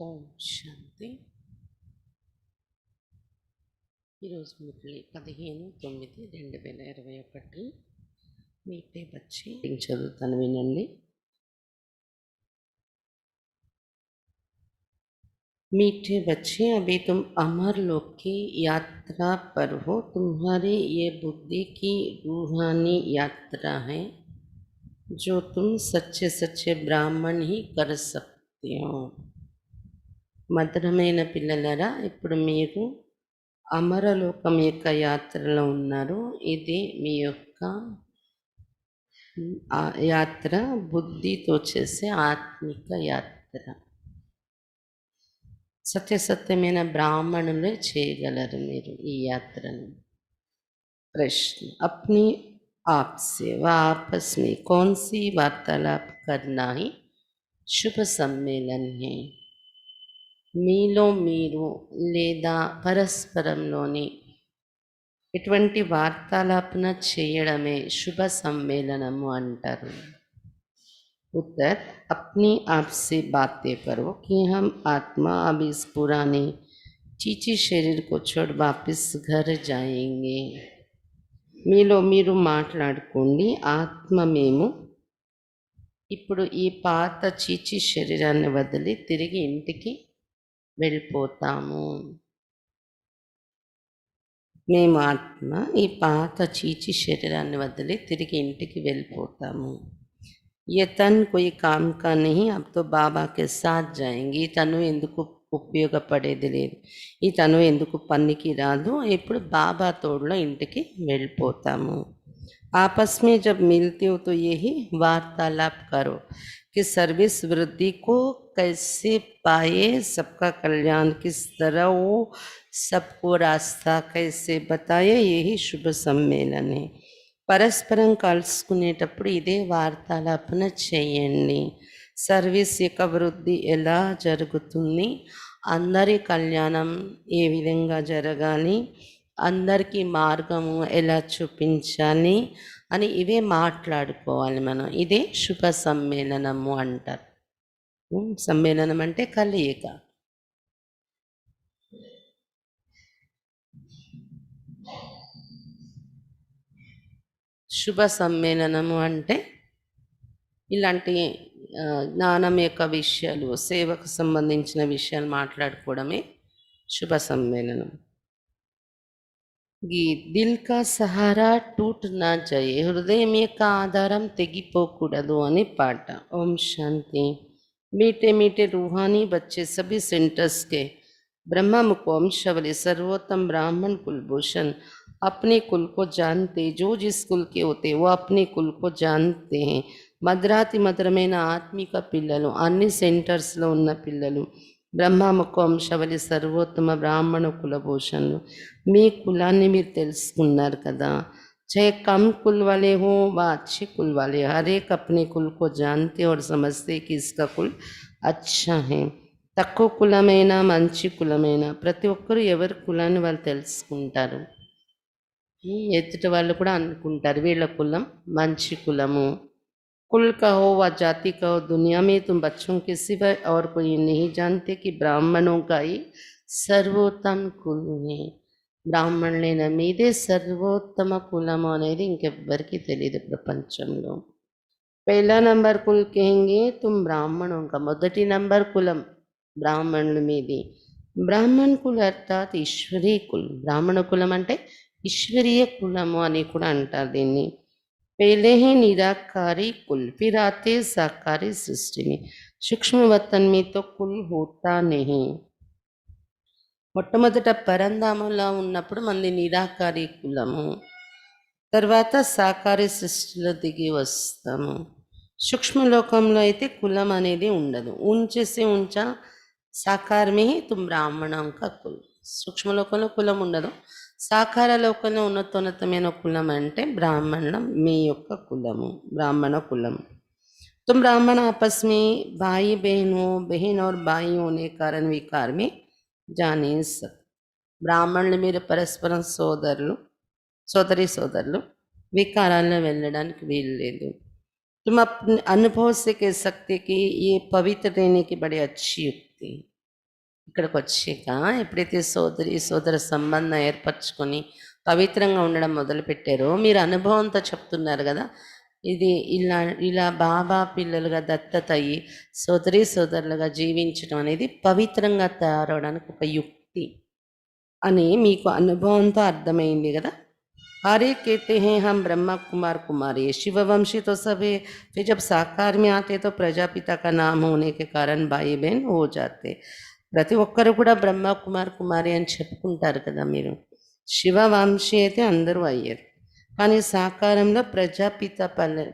ఓం శాంతి. ఈరోజు మురళి 15/9/2021. మీటే బచ్చి చదువుతాను, వినండి. मीठे बच्चे, अभी तुम अमर लोक की यात्रा पर हो। तुम्हारी ये बुद्धि की रूहानी यात्रा है जो तुम सच्चे सच्चे ब्राह्मण ही कर सकते हो. మధురమైన పిల్లలరా, ఇప్పుడు మీరు అమరలోకం యొక్క యాత్రలో ఉన్నారు. ఇది మీ యొక్క యాత్ర బుద్ధితో చేసే ఆత్మిక యాత్ర. సత్యసత్యమైన బ్రాహ్మణులే చేయగలరు మీరు ఈ యాత్రను. प्रश्न, अपनी आप से व आपस में कौन सी वार्तालाप करना ही शुभ सम्मेलन है. మీలో మీరు లేదా పరస్పరంలోని ఇటువంటి వార్తాలాపన చేయడమే శుభ సమ్మేళనము అంటారు. उत्तर, अपनी आप से बातें करो कि हम आत्मा अब इस पुराने चीची शरीर को छोड़ वापस घर जाएंगे. మీలో మీరు మాట్లాడుకోండి, ఆత్మ మేము ఇప్పుడు ఈ పాత చీచి శరీరాన్ని వదిలి తిరిగి ఇంటికి వెళ్ళిపోతాము. మేము ఆత్మ ఈ పాత చీచి శరీరాన్ని వదిలి తిరిగి ఇంటికి వెళ్ళిపోతాము. ये तन कोई काम का नहीं, अब तो बाबा के साथ जाएंगे. ఈ తను ఎందుకు ఉపయోగపడేది లేదు, ఈ తను ఎందుకు పనికి రాదు, ఇప్పుడు బాబా తోడులో ఇంటికి వెళ్ళిపోతాము. आपस में जब मिलते हो तो यही वार्तालाप करो कि सर्विस वृद्धि को कैसे पाए, सबका कल्याण किस तरह हो, सबको रास्ता कैसे बताए. यही शुभ सम्मेलन है. పరస్పరం కలుసుకునేటప్పుడు ఇదే వార్తాలాపన చేయండి. సర్వీస్ యొక్క వృద్ధి ఎలా జరుగుతుంది, అందరి కళ్యాణం ఏ విధంగా జరగాలి, అందరికీ మార్గము ఎలా చూపించాలి అని ఇవే మాట్లాడుకోవాలి మనం. ఇదే శుభ సమ్మేళనము అంటారు. సమ్మేళనం అంటే కలయిక. శుభ సమ్మేళనము అంటే ఇలాంటి జ్ఞానం యొక్క విషయాలు, సేవకు సంబంధించిన విషయాలు మాట్లాడుకోవడమే శుభ సమ్మేళనం. గీత్, దిల్ కా సహారా టూట్ నా జాయే, హృదయం యొక్క ఆధారం తెగిపోకూడదు అని పాట. ఓం శాంతి. मीठे मीठे रूहानी बच्चे सभी सेंटर्स के ब्रह्मा मुखवंशावली सर्वोत्तम ब्राह्मण कुलभूषण अपने कुल को जानते, जो जिस कुल के होते वो अपने कुल को जानते हैं. మధురాతి మధురమైన ఆత్మిక పిల్లలు, అన్ని సెంటర్స్లో ఉన్న పిల్లలు, బ్రహ్మముఖ వంశవలి సర్వోత్తమ బ్రాహ్మణ కులభూషణులు. మీ కులాన్ని మీరు తెలుసుకున్నారు కదా. चाहे कम कुल वाले हो व अच्छे कुल वाले, हर एक अपने कुल को जानते और समझते कि इसका कुल अच्छा है. తక్కువ కులమైనా మంచి కులమైనా ప్రతి ఒక్కరు ఎవరి కులాన్ని వాళ్ళు తెలుసుకుంటారు. ఎదుటి వాళ్ళు కూడా అనుకుంటారు వీళ్ళ కులం మంచి కులము. कुल कहो व जाति कहो, दुनिया में तुम बच्चों के सिवाय और कोई नहीं जानते कि ब्राह्मणों का ही सर्वोत्तम कुल है. బ్రాహ్మణులైన మీదే సర్వోత్తమ కులము అనేది ఇంకెవ్వరికి తెలియదు ప్రపంచంలో. పహలా నంబర్ కుల్ కహెంగే తుమ్ బ్రాహ్మణోं का, మొదటి నంబర్ కులం బ్రాహ్మణుల మీది. బ్రాహ్మణ్ కుల్ అర్థాత్ ఈశ్వరీ కుల్. బ్రాహ్మణ కులం అంటే ఈశ్వరీయ కులము అని కూడా అంటారు దీన్ని. पहले ही निराकारी कुल, फिर आते साकारी सृष्टि में. सूक्ष्म वतन में तो कुल होता नहीं. మొట్టమొదట పరంధామంలో ఉన్నప్పుడు మంది నిరాకారి కులము, తర్వాత సాకారి సృష్టిలో దిగి వస్తాము. సూక్ష్మలోకంలో అయితే కులం అనేది ఉండదు. ఉంచేసి ఉంచా సాకార మే తుమ్ బ్రాహ్మణం కా కుల్. సూక్ష్మలోకంలో కులం ఉండదు. సాకార లోకంలో ఉన్నతోన్నతమైన కులం అంటే బ్రాహ్మణం, మీ యొక్క కులము, బ్రాహ్మణ కులం. तुम ब्राह्मण आपस में भाई बहन हो, बहन और भाई होने कारण विकार में जाने सक. బ్రాహ్మణులు మీరు పరస్పరం సోదరులు, సోదరి సోదరులు, వికారాల్లో వెళ్ళడానికి వీలు లేదు. तुम अपने अनुभव से कह सकते कि ये पवित्र रहने की बड़ी अच्छी వ్యక్తి. ఇక్కడికి వచ్చాక ఎప్పుడైతే సోదరి సోదర సంబంధం ఏర్పరచుకొని పవిత్రంగా ఉండడం మొదలుపెట్టారో, మీరు అనుభవంతో చెప్తున్నారు కదా, ఇది ఇలా ఇలా బాబా పిల్లలుగా దత్తత అయ్యి సోదరి సోదరులుగా జీవించడం అనేది పవిత్రంగా తయారవడానికి ఒక యుక్తి అని మీకు అనుభవంతో అర్థమైంది కదా. अरे कहते हैं हम ब्रह्मा कुमार कुमारी शिववंशी तो सब है, फिर जब साकार में आते तो प्रजापिता का नाम होने के कारण भाई बहन हो जाते. ప్రతి ఒక్కరు కూడా బ్రహ్మ కుమార్ కుమారి అని చెప్పుకుంటారు కదా. మీరు శివవంశీ అయితే అందరూ అయ్యారు, కానీ సాకారంలో ప్రజాపిత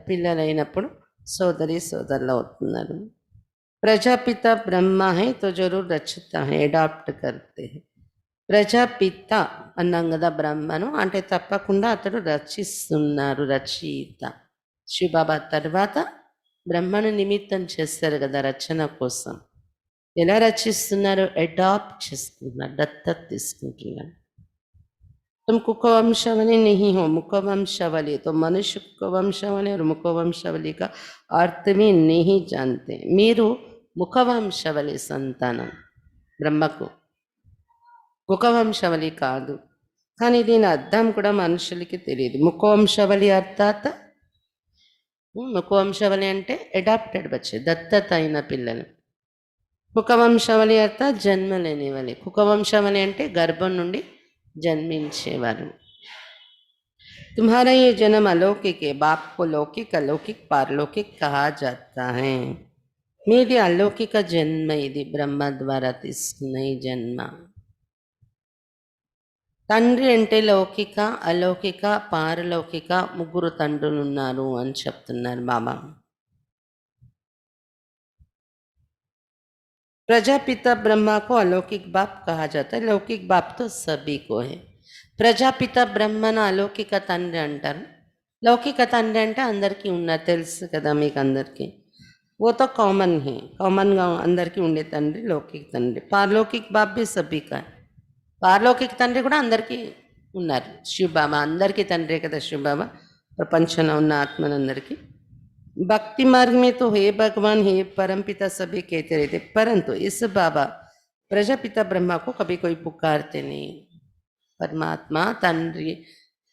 పిల్లలైనప్పుడు సోదరి సోదరులు అవుతున్నారు. ప్రజాపిత బ్రహ్మ హై తో జరూర్ Rachitha high, adapt కర్తే high. Prajapita అన్నాం కదా బ్రహ్మను, అంటే తప్పకుండా అతడు రచిస్తున్నారు, రచయిత. శివబాబా తర్వాత బ్రహ్మను నిమిత్తం చేస్తారు కదా రచన కోసం. ఎలా రచిస్తున్నారు? అడాప్ట్ చేసుకుంటున్నారు, దత్తత తీసుకుంటున్నారు. तुम कुकवंशावली नहीं हो, मुखवंशावली. तो मनुष्य कुकवंशावली और मुखवंशावली का अर्थ भी नहीं जानते. మీరు ముఖవంశావళి సంతానం, బ్రహ్మకు ముఖవంశావళి కాదు, కానీ దీని అర్థం కూడా మనుషులకి తెలియదు. ముఖవంశావళి అర్థాత్ ముఖవంశావళి అంటే అడాప్టెడ్ బచ్చే, దత్తత అయిన పిల్లలు. కుకవంశావళి అర్థాత్ జన్మ లేనివలి. కుకవంశావళి అంటే గర్భం నుండి జన్మించేవారు. तुम्हारा ये जन्म अलौकिक है, बाप को लौकिक अलौकिक पारलौकिक कहा जाता है. మీది అలౌకిక జన్మ, ఇది బ్రహ్మ ద్వారా తీసుకున్న ఈ జన్మ. తండ్రి అంటే లౌకిక, అలౌకిక, పారలౌకిక ముగ్గురు తండ్రులు ఉన్నారు అని చెప్తున్నారు బాబా. प्रजापिता ब्रह्मा को अलौकिक बाप कहा जाता है, लौकिक बाप तो सभी को है. ప్రజాపిత బ్రహ్మను అలౌకిక తండ్రి అంటారు, లౌకిక తండ్రి అంటే అందరికీ ఉన్నారు, తెలుసు కదా మీకు అందరికీ. वो तो कॉमन है, కామన్గా అందరికీ ఉండే తండ్రి లౌకిక తండ్రి. పారలౌకిక బాప్ भी सभी का है, పారలౌకిక తండ్రి కూడా అందరికీ ఉన్నారు. శివబాబా అందరికీ తండ్రే కదా శివబాబా, ప్రపంచంలో ఉన్న ఆత్మలందరికీ. भक्ति मार्ग में तो हे भगवान हे परमपिता सभी कहते रहते, परंतु इस बाबा प्रजापिता ब्रह्मा को कभी कोई पुकारते नहीं. పరమాత్మ తండ్రి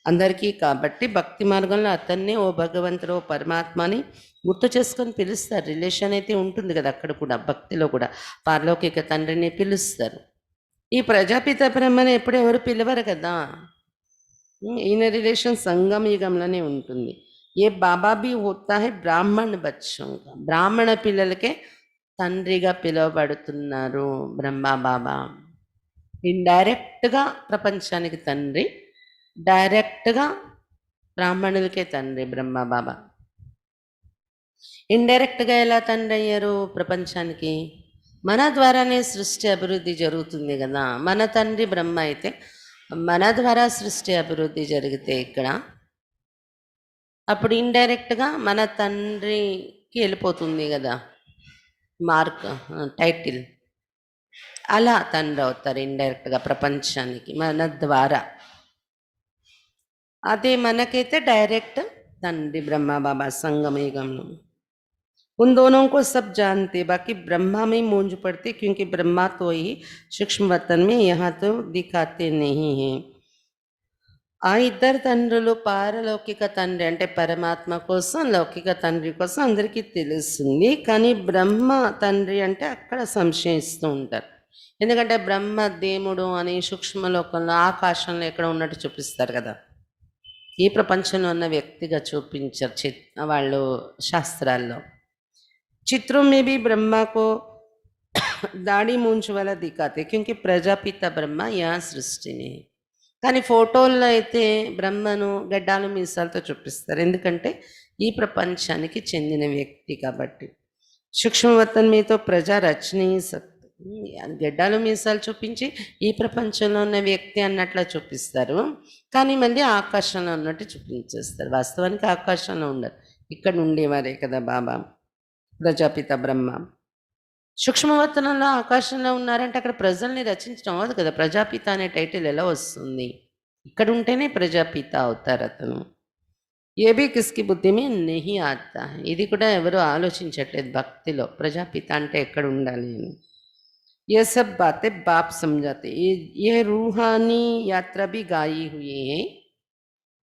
అందరికీ కాబట్టి భక్తి మార్గంలో అతన్నే ఓ భగవంతుడు ఓ పరమాత్మని గుర్తు చేసుకొని పిలుస్తారు. రిలేషన్ అయితే ఉంటుంది కదా అక్కడ కూడా, భక్తిలో కూడా పారలౌకిక తండ్రిని పిలుస్తారు. ఈ ప్రజాపిత బ్రహ్మని ఎప్పుడు ఎవరు పిలవరు కదా. ఈయన రిలేషన్ సంగమ యుగంలోనే ఉంటుంది. ఏ బాబా బి హోతా హై బ్రాహ్మణ్ బచ్చోంగా, బ్రాహ్మణ పిల్లలకే తండ్రిగా పిలువబడుతున్నారు బ్రహ్మ బాబా. ఇండైరెక్ట్గా ప్రపంచానికి తండ్రి, డైరెక్ట్గా బ్రాహ్మణులకే తండ్రి బ్రహ్మ బాబా. ఇండైరెక్ట్గా ఎలా తండ్రి అయ్యారు ప్రపంచానికి? మన ద్వారానే సృష్టి అభివృద్ధి జరుగుతుంది కదా. మన తండ్రి బ్రహ్మ అయితే మన ద్వారా సృష్టి అభివృద్ధి జరిగితే ఇక్కడ అప్పుడు ఇండైరెక్ట్గా మన తండ్రికి వెళ్ళిపోతుంది కదా మార్క్, టైటిల్. అలా తండ్రి అవుతారు ఇండైరెక్ట్గా ప్రపంచానికి మన ద్వారా. అదే మనకైతే డైరెక్ట్ తండ్రి బ్రహ్మ బాబా సంగమయుగంలో. उन दोनों को सब जानते, बाकी ब्रह्मा में मूंज पड़ते, क्योंकि ब्रह्मा तो ही सूक्ष्म वतन में, यहाँ तो दिखाते नहीं हैं. ఆ ఇద్దరు తండ్రులు పారలౌకిక తండ్రి అంటే పరమాత్మ కోసం, లౌకిక తండ్రి కోసం అందరికీ తెలుస్తుంది, కానీ బ్రహ్మ తండ్రి అంటే అక్కడ సంశయిస్తూ ఉంటారు. ఎందుకంటే బ్రహ్మ దేవుడు అని సూక్ష్మలోకంలో ఆకాశంలో ఎక్కడ ఉన్నట్టు చూపిస్తారు కదా, ఈ ప్రపంచంలో ఉన్న వ్యక్తిగా చూపించారు వాళ్ళు శాస్త్రాల్లో. चित्रों में भी ब्रह्मा को दाढ़ी मूंछ वाला दिखाते, क्योंकि प्रजापिता ब्रह्मा यहाँ सृष्टि में. కానీ ఫోటోల్లో అయితే బ్రహ్మను గడ్డాలు మీసాలతో చూపిస్తారు, ఎందుకంటే ఈ ప్రపంచానికి చెందిన వ్యక్తి కాబట్టి. సూక్ష్మవతన్ మీతో ప్రజా రచనీ సత్, గడ్డాలు మీసాలు చూపించి ఈ ప్రపంచంలో ఉన్న వ్యక్తి అన్నట్లా చూపిస్తారు, కానీ మళ్ళీ ఆకాశంలో ఉన్నట్టు చూపించేస్తారు. వాస్తవానికి ఆకాశంలో ఉండరు, ఇక్కడ ఉండేవారే కదా బాబా ప్రజాపిత బ్రహ్మ. సూక్ష్మవతనంలో ఆకాశంలో ఉన్నారంటే అక్కడ ప్రజల్ని రచించడం అవ్వదు కదా. ప్రజాపిత అనే టైటిల్ ఎలా వస్తుంది? ఇక్కడ ఉంటేనే ప్రజాపిత అవుతారు అతను. ఏ బి కిస్కి బుద్ధి మీ నెహి ఆతా, ఇది కూడా ఎవరు ఆలోచించట్లేదు భక్తిలో, ప్రజాపిత అంటే ఎక్కడ ఉండాలి అని. ये सब बातें बाप समझाते। ये रूहानी यात्रा भी गाई हुई है।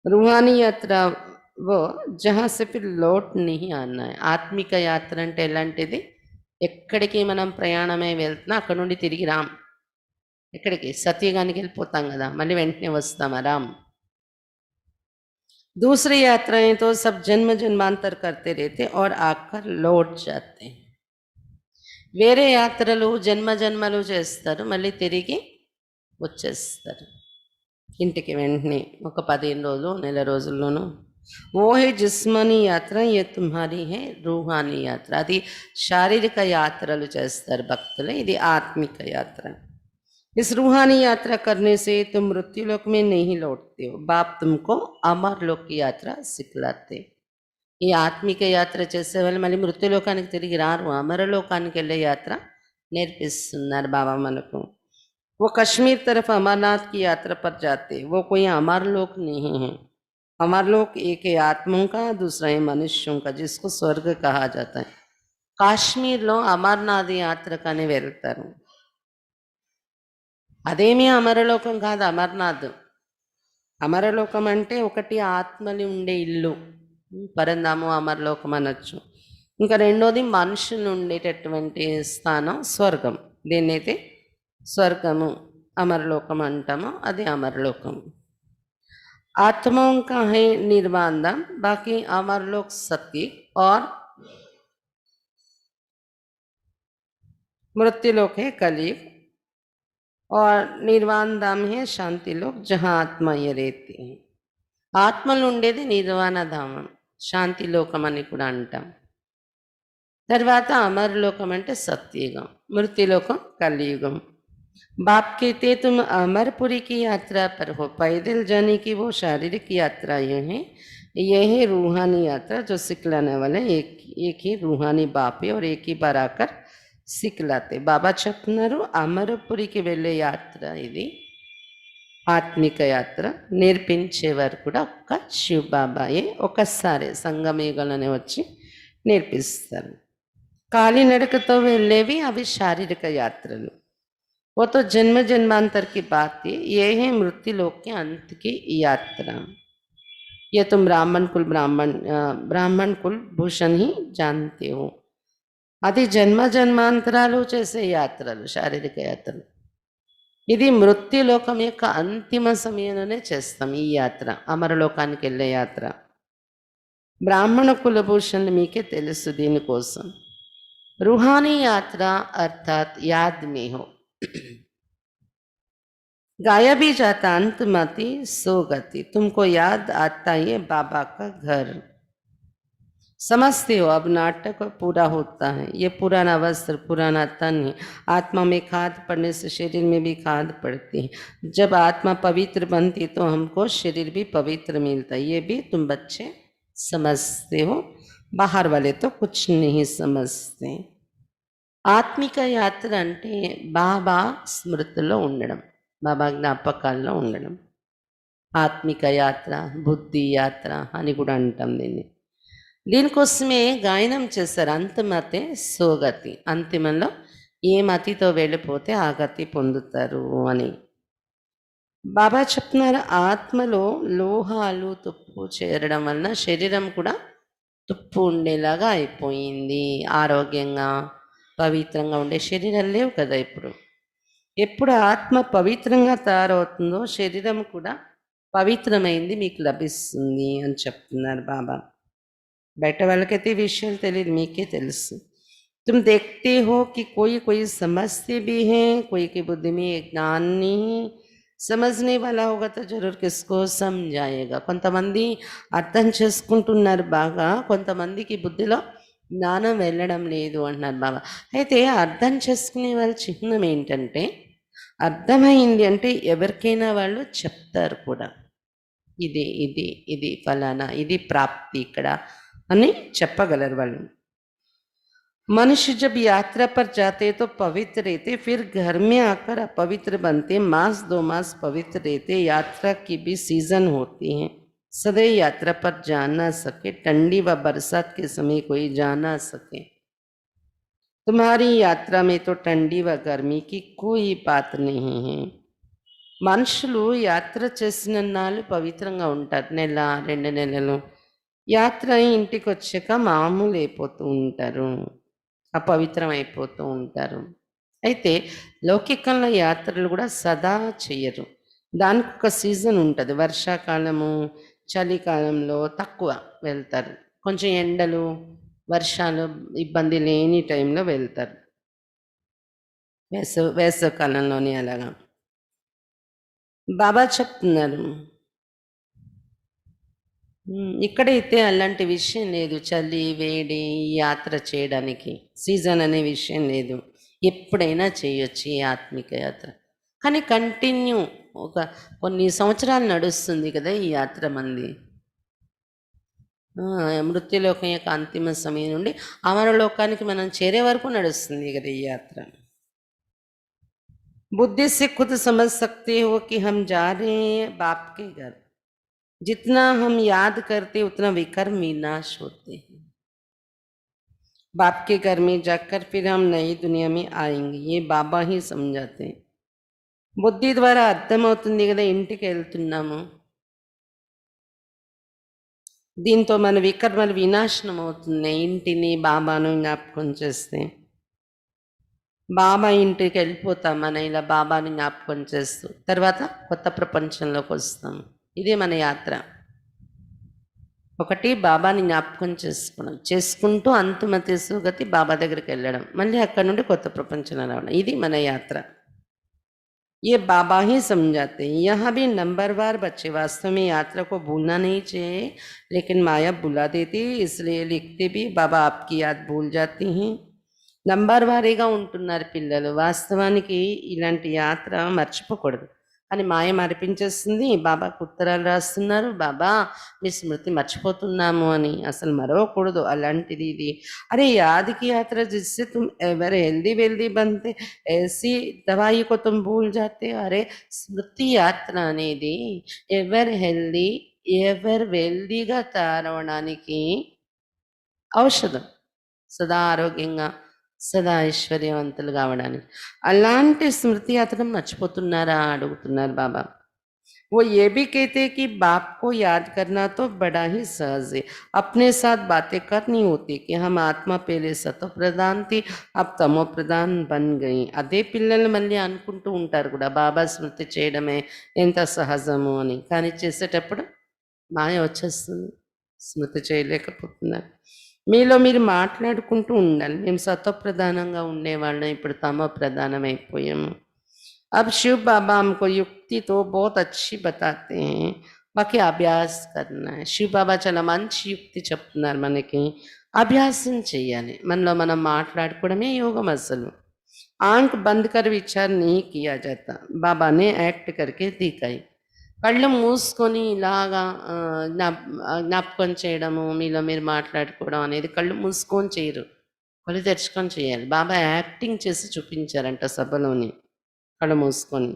रूहानी यात्रा वो जहाँ से फिर लौट नहीं आना है। ఆత్మిక యాత్ర అంటే ఎలాంటిది? ఎక్కడికి మనం ప్రయాణమై వెళ్తున్నా అక్కడ నుండి తిరిగి రాం. ఎక్కడికి? సత్యయుగానికి వెళ్ళిపోతాం కదా, మళ్ళీ వెంటనే వస్తామా? రాం. दूसरी यात्राएं तो सब जन्म जन्मांतर करते रहते और आकर लौट जाते हैं. వేరే యాత్రలు జన్మ జన్మలు చేస్తారు, మళ్ళీ తిరిగి వచ్చేస్తారు ఇంటికి వెంటనే ఒక 15 రోజులు నెల రోజుల్లోనూ. वो है जिस्मानी यात्रा, ये तुम्हारी है रूहानी यात्रा. అది శారీరక యాత్రలు చేస్తారు భక్తులు, ఇది ఆత్మిక యాత్ర. इस रूहानी यात्रा करने से तुम मृत्यु लोक में नहीं लौटते हो. बाप तुमको अमर लोक की यात्रा सिखलाते. ఈ ఆత్మిక యాత్ర చేసే వాళ్ళు మళ్ళీ మృత్యులోకానికి తిరిగి రారు, అమరలోకానికి వెళ్ళే యాత్ర నేర్పిస్తున్నారు బాబా మనకు. वो कश्मीर तरफ अमरनाथ की यात्रा पर जाते, वो कोई अमरलोक नहीं है. अमरलोक एक है आत्माओं का, दूसरा है मनुष्यों का, जिसको स्वर्ग कहा जाता है. కాశ్మీర్లో అమర్నాథ్ యాత్రకని వెళ్తారు. అదేమీ అమరలోకం కాదు అమర్నాథ్. అమరలోకం అంటే ఒకటి ఆత్మలు ఉండే ఇల్లు, పరంధామం అమరలోకం అనొచ్చు. ఇంకా రెండోది మనుషులు ఉండేటటువంటి స్థానం స్వర్గం. దీన్నైతే స్వర్గము అమరలోకం అంటాము, అది అమరలోకం. आत्माओं का है निर्वाण धाम, बाकी अमरलोक सत्य और मृत्युलोक है कलयुग, और निर्वाण धाम है शांति लोक, जहाँ आत्मा ये रहती है. ఆత్మలు ఉండేది నిర్వాణ ధామం, శాంతి లోకం అని కూడా అంటాం. తర్వాత అమరలోకం అంటే సత్యయుగం, మృత్యులోకం కలియుగం. बाप कहते तुम अमरपुरी की यात्रा पर हो, पैदल जाने की वो शारीरिक यात्रा ये है, यह है रूहानी यात्रा जो सिखलाने वाले एक ही रूहानी बाप है और एक ही बार आकर सिखलाते. बाबा చెప్తున్నారు అమరపురికి వెళ్ళే యాత్ర ఇది ఆత్మిక యాత్ర. నేర్పించేవారు కూడా ఒక్క శివ బాబాయే, ఒకసారి సంగమయుగంలోనే వచ్చి నేర్పిస్తారు. కాలినడకతో వెళ్ళేవి అవి శారీరక యాత్రలు. वो तो जन्म जन्मांतर की बात है, ये है मृत्यु लोक के अंत की यात्रा. ये तुम ब्राह्मण कुल भूषण ही जानते हो. అది జన్మ జన్మాంతరాలు చేసే యాత్రలు, శారీరక యాత్రలు. ఇది మృత్యులోకం యొక్క అంతిమ సమయంలోనే చేస్తాం ఈ యాత్ర, అమరలోకానికి వెళ్ళే యాత్ర. బ్రాహ్మణ కులభూషణులు మీకే తెలుసు దీనికోసం. रूहानी यात्रा अर्थात याद में हो, गाया भी जाता अंतमति सोगति. तुमको याद आता है बाबा का घर, समझते हो अब नाटक पूरा होता है. ये पुराना वस्त्र, पुराना तन है. आत्मा में खाद पड़ने से शरीर में भी खाद पड़ती है. जब आत्मा पवित्र बनती तो हमको शरीर भी पवित्र मिलता है. ये भी तुम बच्चे समझते हो, बाहर वाले तो कुछ नहीं समझते. ఆత్మిక యాత్ర అంటే బాబా స్మృతిలో ఉండడం, బాబా జ్ఞాపకాల్లో ఉండడం. ఆత్మిక యాత్ర, బుద్ధి యాత్ర అని కూడా అంటాం దీన్ని. దీనికోసమే గాయనం చేశారు అంతిమతే సోగతి. అంతిమంలో ఏ మతితో వెళ్ళిపోతే ఆ గతి పొందుతారు అని. బాబా చెప్తున్నారు ఆత్మలో లోహాలు తుప్పు చేరడం వలన శరీరం కూడా తుప్పు ఉండేలాగా అయిపోయింది. ఆరోగ్యంగా పవిత్రంగా ఉండే శరీరాలు లేవు కదా ఇప్పుడు. ఎప్పుడు ఆత్మ పవిత్రంగా తయారవుతుందో శరీరం కూడా పవిత్రమైంది మీకు లభిస్తుంది అని చెప్తున్నారు బాబా. బయట వాళ్ళకైతే ఈ విషయాలు తెలియదు, మీకే తెలుసు. तुम देखते हो कि कोई कोई समझते भी हैं, कोई की बुद्धि में ज्ञान नहीं. समझने वाला होगा तो जरूर किसको समझाएगा. కొంతమంది అర్థం చేసుకుంటున్నారు బాగా, కొంతమందికి బుద్ధిలో జ్ఞానం వెళ్ళడం లేదు అంటున్నారు బాబా. అయితే అర్థం చేసుకునే వాళ్ళ చిహ్నం ఏంటంటే, అర్థమైంది అంటే ఎవరికైనా వాళ్ళు చెప్తారు కూడా, ఇది ఇది ఇది ఫలానా, ఇది ప్రాప్తి ఇక్కడ అని చెప్పగలరు వాళ్ళు. मनुष्य जब यात्रा पर जाते तो पवित्र रहते, फिर घर में आकर अपवित्र बनते. मास 2 मास पवित्र रहते. यात्रा की भी सीजन होती है. सदैव यात्रा पर जा ना सके, ठंडी व बरसात के समय कोई जा ना सके. तुम्हारी यात्रा में तो ठंडी व गर्मी की कोई बात नहीं है. మనుషులు యాత్ర చేసినన్నాళ్ళు పవిత్రంగా ఉంటారు. నెల, 2 నెలలు. యాత్ర అయి ఇంటికొచ్చాక మామూలు అయిపోతూ ఉంటారు. అపవిత్రం అయిపోతూ ఉంటారు. అయితే లౌకికంలో యాత్రలు గూడా సదా చెయ్యరు. దానికొక సీజన్ ఉంటది. వర్షాకాలము, చలికాలంలో తక్కువ వెళ్తారు. కొంచెం ఎండలు, వర్షాలు ఇబ్బంది లేని టైంలో వెళ్తారు. వేసవికాలంలోని అలాగా. బాబా చెప్తున్నారు. ఇక్కడైతే అలాంటి విషయం లేదు. చలి, వేడి యాత్ర చేయడానికి సీజన్ అనే విషయం లేదు. ఎప్పుడైనా చేయొచ్చు ఈ ఆత్మిక యాత్ర. కానీ కంటిన్యూ ఒక కొన్ని సంవత్సరాలు నడుస్తుంది కదా ఈ యాత్ర మంది. మృత్యులోకం యొక్క అంతిమ సమయం నుండి అమరలోకానికి మనం చేరే వరకు నడుస్తుంది కదా ఈ యాత్ర. बुद्धि से खुद समझ सकते हो कि हम जा रहे हैं बाप के घर. जितना हम याद करते उतना विकर्म विनाश होते हैं. बाप के घर में जाकर फिर हम नई दुनिया में आएंगे. ये बाबा ही समझाते हैं. బుద్ధి ద్వారా అర్థమవుతుంది కదా ఇంటికి వెళ్తున్నాము, దీంతో మన వికర్మలు వినాశనం అవుతున్నాయి. ఇంటిని బాబాను జ్ఞాపకం చేస్తే బాబా ఇంటికి వెళ్ళిపోతాం మనం ఇలా బాబాని జ్ఞాపకం చేస్తూ. తర్వాత కొత్త ప్రపంచంలోకి వస్తాం. ఇదే మన యాత్ర. ఒకటి బాబాని జ్ఞాపకం చేసుకుంటూ అంతుమతి సుగతి బాబా దగ్గరికి వెళ్ళడం, మళ్ళీ అక్కడ నుండి కొత్త ప్రపంచంలో రావడం. ఇది మన యాత్ర. ये बाबा ही समझाते हैं. यहाँ भी नंबरवार बच्चे वास्तव में यात्रा को भूलना नहीं चाहिए, लेकिन माया बुला देती है, इसलिए लिखते भी बाबा आपकी याद भूल जाती हैं. నంబర్ వారీగా ఉంటున్నారు పిల్లలు. వాస్తవానికి ఇలాంటి యాత్ర మర్చిపోకూడదు, అని మాయ మరిపించేస్తుంది. బాబాకు ఉత్తరాలు రాస్తున్నారు, బాబా మీ స్మృతి మర్చిపోతున్నాము అని. అసలు మరవకూడదు అలాంటిది ఇది. అరే యాద్ కి యాత్ర జిస్సే తుమ్ ఎవర్ హెల్దీ వెల్దీ బంతే ऐसी दवाई को तुम भूल जाते हो. అరే స్మృతి యాత్ర అనేది ఎవర్ హెల్దీ ఎవర్ వెల్దీగా తయారవడానికి ఔషధం. సదా ఆరోగ్యంగా సదా ఐశ్వర్యవంతులు కావడానికి. అలాంటి స్మృతి యాత్ర మర్చిపోతున్నారా అడుగుతున్నారు బాబా. वो ये भी कहते कि बाप को याद करना तो बड़ा ही सहज है. अपने साथ बातें करनी होती कि हम आत्मा पहले सतो प्रधान थी, अब तमो प्रधान बन गई. అదే పిల్లలు మళ్ళీ అనుకుంటూ ఉంటారు కూడా బాబా స్మృతి చేయడమే ఎంత సహజము అని. కానీ చేసేటప్పుడు మాయ వచ్చేస్తుంది, స్మృతి చేయలేకపోతున్నారు. మీలో మీరు మాట్లాడుకుంటూ ఉండాలి. మేము సత్వప్రధానంగా ఉండేవాళ్ళం, ఇప్పుడు తమో ప్రధానమైపోయాము. अब शिव बाबा हमको युक्ति तो बहुत अच्छी बताते हैं, बाकी అభ్యాస్ करना है. శివ్ బాబా చాలా మంచి యుక్తి చెప్తున్నారు మనకి. అభ్యాసం చెయ్యాలి. మనలో మనం మాట్లాడుకోవడమే యోగం అసలు. आंख बंद कर विचार नहीं किया जाता, बाबा ने एक्ट करके दिखाई. కళ్ళు మూసుకొని ఇలాగా జ్ఞాపకం చేయడము, మీలో మీరు మాట్లాడుకోవడం అనేది కళ్ళు మూసుకొని చేయరు, కళ్ళు తెరుచుకొని చేయాలి. బాబా యాక్టింగ్ చేసి చూపించారంట సభలోని కళ్ళు మూసుకొని.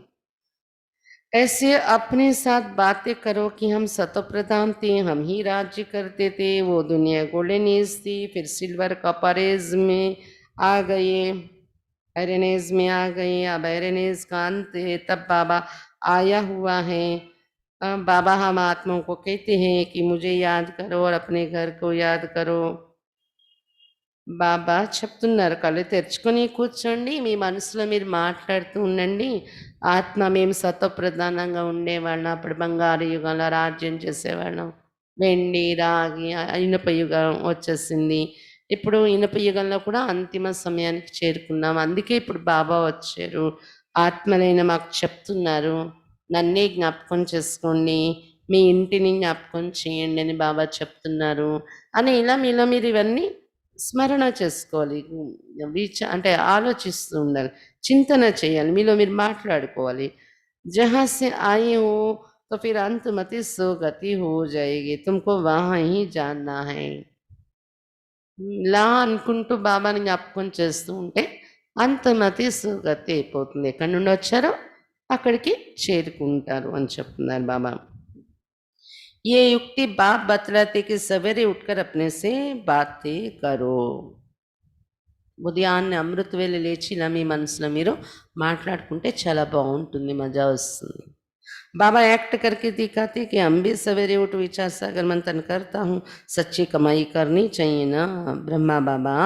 ऐसे अपने साथ बातें करो कि हम सतोप्रधान थे, हम ही राज्य करते थे, वो दुनिया गोल्डन एज थी, फिर सिल्वर कॉपर में आ गए, आयरन एज में आ गए, अब आयरन एज का अंत है, तब बाबा आया हुआ है. बाबा हम आत्माओं को कहते हैं कि मुझे याद करो और अपने घर को याद करो. బాబా చెప్తున్నారు, కళ్ళు తెరుచుకొని కూర్చోండి, మీ మనసులో మీరు మాట్లాడుతూ ఉండండి. ఆత్మ మేము సత్వప్రధానంగా ఉండేవాళ్ళం, అప్పుడు బంగారు యుగంలో రాజ్యం చేసేవాళ్ళం. వెండి రాగి ఇనుప యుగం వచ్చేసింది. ఇప్పుడు ఇనుప యుగంలో కూడా అంతిమ సమయానికి చేరుకున్నాం. అందుకే ఇప్పుడు బాబా వచ్చారు, ఆత్మలైన మాకు చెప్తున్నారు, నన్నే జ్ఞాపకం చేసుకోండి, మీ ఇంటిని జ్ఞాపకం చేయండి అని బాబా చెప్తున్నారు అని. ఇలా మీలో మీరు ఇవన్నీ స్మరణ చేసుకోవాలి. అంటే ఆలోచిస్తూ ఉండాలి, చింతన చేయాలి, మీలో మీరు మాట్లాడుకోవాలి. జहाँ से आए हो तो फिर अंतमति सुगति हो जाएगी, तुमको वहाँ ही जाना है. ఇలా అనుకుంటూ బాబాని జ్ఞాపకం చేస్తూ ఉంటే అంతమతి సుగతి అయిపోతుంది. ఎక్కడి నుండి వచ్చారో అక్కడికి చేరుకుంటారు అని చెప్తున్నారు బాబా. ये युक्ति बाप बतलाते कि सवेरे उठकर अपने से बातें करो. ఉదయాన్నే అమృత వేళ లేచి ఇలా మీ మనసులో మీరు మాట్లాడుకుంటే చాలా బాగుంటుంది, మజా వస్తుంది. बाबा एक्ट करके दिखाते कि हम भी सवेरे उठ विचार सागर मंथन करता हूँ, सच्ची कमाई करनी चाहिए ना బ్రహ్మ బాబా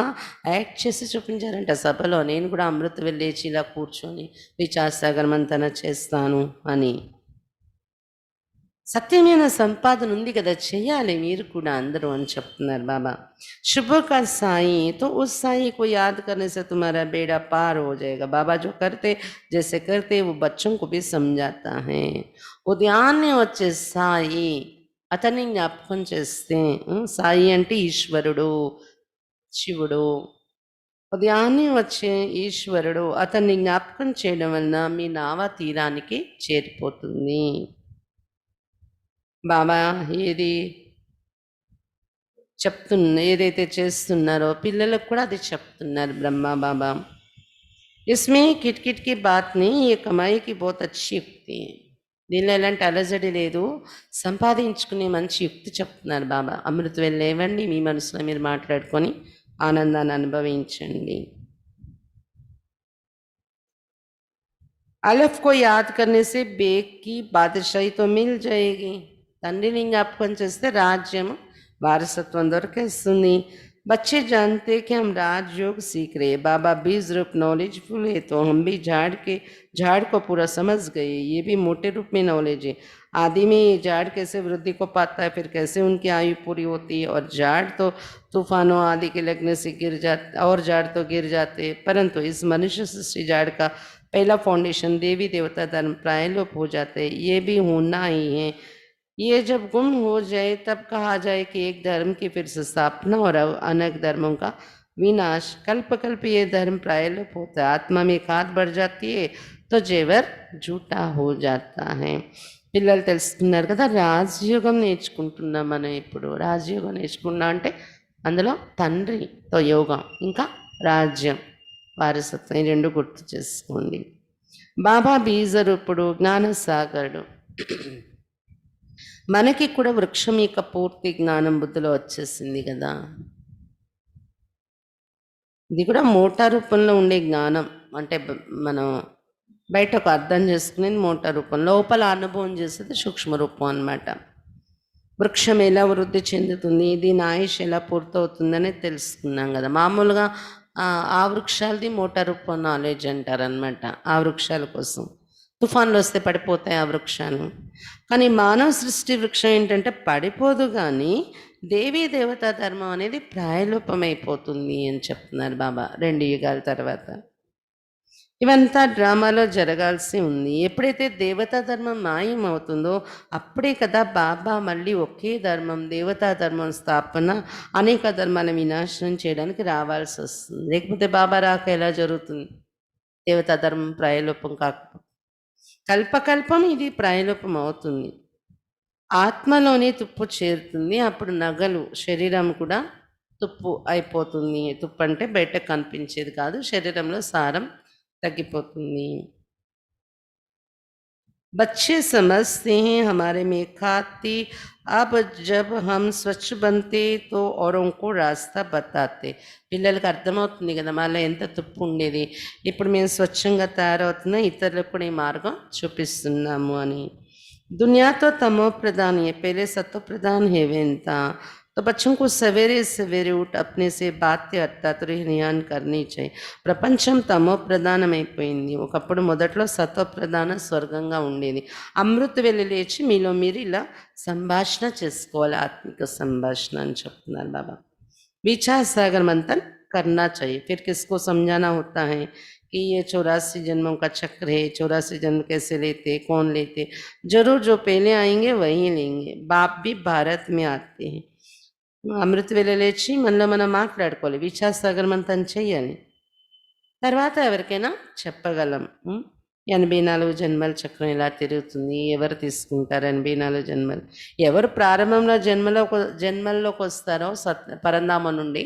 యాక్ట్ చేసి చూపించారంట సభలో. నేను కూడా అమృత వెళ్ళేచి ఇలా కూర్చొని విచార సాగర్ మంథన చేస్తాను అని. సత్యమైన సంపాదన ఉంది కదా, చెయ్యాలి మీరు కూడా అందరూ అని చెప్తున్నారు బాబా. शुभ का साई तो उस साई को याद करने से तुम्हारा बेड़ा पार हो जाएगा. बाबा जो करते जैसे करते वो बच्चों को भी समझाता है. ఉదయాన్నే వచ్చే సాయి అతన్ని జ్ఞాపకం చేస్తే, సాయి అంటే ఈశ్వరుడు, శివుడు. ఉదయాన్నే వచ్చే ఈశ్వరుడు అతన్ని జ్ఞాపకం చేయడం వలన మీ నావ తీరానికి చేరిపోతుంది. బాబా ఏది ఏదైతే చేస్తున్నారో పిల్లలకు కూడా అది చెప్తున్నారు బ్రహ్మ బాబా. इसमें किटकिट की बात नहीं, ये कमाई की बहुत अच्छी युक्ति है. దీనిలో ఎలాంటి అలజడి లేదు, సంపాదించుకునే మంచి యుక్తి చెప్తున్నారు బాబా. అమృత వెళ్ళేవండి, మీ మనసులో మీరు మాట్లాడుకొని ఆనందాన్ని అనుభవించండి. अलफ को याद करने से बेग की बादशाही तो मिल जाएगी. తండ్రిని జ్ఞాపకం చేస్తే రాజ్యం వారసత్వం దొరికేస్తుంది. बच्चे जानते कि हम राजयोग सीख रहे. बाबा 20 रूप नॉलेजफुल है तो हम भी झाड़ को पूरा समझ गए. ये भी मोटे रूप में नॉलेज है. आदि में ये झाड़ कैसे वृद्धि को पाता है, फिर कैसे उनकी आयु पूरी होती है. और झाड़ तो तूफानों आदि के लगने से गिर जाते, और झाड़ तो गिर जाते, परंतु इस मनुष्य सृष्टि झाड़ का पहला फाउंडेशन देवी देवता धर्म प्रायलोप हो जाते हैं. ये भी होना ही है. ये जब गुम हो जाए तब कहा जाए कि एक धर्म की फिर से स्थापना और अनेक धर्मों का विनाश. कल्प कल्प ये धर्म प्रायलोप होता है. आत्मा में खाद बढ़ जाती है तो जेवर झूठा हो जाता है. పిల్లలు తెలుసుకున్నారు కదా, రాజయోగం నేర్చుకుంటున్నాం మనం ఇప్పుడు. రాజయోగం నేర్చుకున్నా అంటే అందులో తండ్రితో యోగం, ఇంకా రాజ్యం వారసత్వం, ఈ రెండు గుర్తు చేసుకోండి. బాబా బీజరూపుడు జ్ఞానసాగరుడు. మనకి కూడా వృక్షం యొక్క పూర్తి జ్ఞానం బుద్ధిలో వచ్చేసింది కదా. ఇది కూడా మోటా రూపంలో ఉండే జ్ఞానం, అంటే మనం బయటకు అర్థం చేసుకునేది మోటా రూపం, లోపల అనుభవం చేసేది సూక్ష్మ రూపం అన్నమాట. వృక్షం ఎలా వృద్ధి చెందుతుంది, దీని ఆయుష్ ఎలా పూర్తవుతుందనే తెలుసుకున్నాం కదా. మామూలుగా ఆ వృక్షాలది మోటా రూపం నాలెడ్జ్ అంటారనమాట. ఆ వృక్షాల కోసం తుఫాన్లు వస్తే పడిపోతాయి ఆ వృక్షాలు. కానీ మానవ సృష్టి వృక్షం ఏంటంటే పడిపోదు, కానీ దేవీ దేవతా ధర్మం అనేది ప్రాయలోపమైపోతుంది అని చెప్తున్నారు బాబా 2 యుగాల తర్వాత. ఇవంతా డ్రామాలో జరగాల్సి ఉంది. ఎప్పుడైతే దేవతా ధర్మం మాయం అవుతుందో అప్పుడే కదా బాబా మళ్ళీ ఒకే ధర్మం, దేవతా ధర్మం స్థాపన, అనేక ధర్మాల వినాశనం చేయడానికి రావాల్సి వస్తుంది. లేకపోతే బాబా రాక ఎలా జరుగుతుంది? దేవతా ధర్మం ప్రాయలోపం కాకపోతే కల్పకల్పం ఇది ప్రాయలోపం అవుతుంది. ఆత్మలోనే తుప్పు చేరుతుంది. అప్పుడు నగలు, శరీరం కూడా తుప్పు అయిపోతుంది. తుప్పు అంటే బయట కనిపించేది కాదు, శరీరంలో సారం తగ్గిపోతుంది. बच्चे समझते हैं हमारे में खाती. अब जब हम स्वच्छ बनते तो औरों को रास्ता बताते. పిల్లలకు అర్థమవుతుంది కదా మాలో ఎంత తుప్పు ఉండేది, ఇప్పుడు మేము స్వచ్ఛంగా తయారవుతున్నా ఇతరులకు కూడా ఈ మార్గం చూపిస్తున్నాము అని. दुनिया तो तमो प्रधान है, पहले सतो प्रधान है वेंता. तो बच्चों को सवेरे सवेरे उठ अपने से బాధ్య తత్వజ్ఞాన్ करनी चाहिए. ప్రపంచం తమో ప్రధానమైపోయింది. ఒకప్పుడు మొదట్లో సత్వ ప్రధాన స్వర్గంగా ఉండేది. అమృత వెళ్ళి లేచి మీలో మీరు ఇలా సంభాషణ చేసుకోవాలి, ఆత్మిక సంభాషణ అని చెప్తున్నారు బాబా. विचार सागर मंथन करना चाहिए. फिर किसको समझाना होता है कि ये 84 जन्मों का चक्र है, 84 जन्म कैसे लेते, कौन लेते. जरूर जो पहले आएंगे वही लेंगे. बाप भी भारत में आते हैं. అమృత వేళ లేచి మనలో మనం మాట్లాడుకోవాలి, విచార సాగర్ మంథన్ చెయ్యాలి. తర్వాత ఎవరికైనా చెప్పగలం 84 జన్మల చక్రం ఇలా తిరుగుతుంది, ఎవరు తీసుకుంటారు 84 జన్మలు. ఎవరు ప్రారంభంలో జన్మల్లోకి వస్తారో, పరంధామం నుండి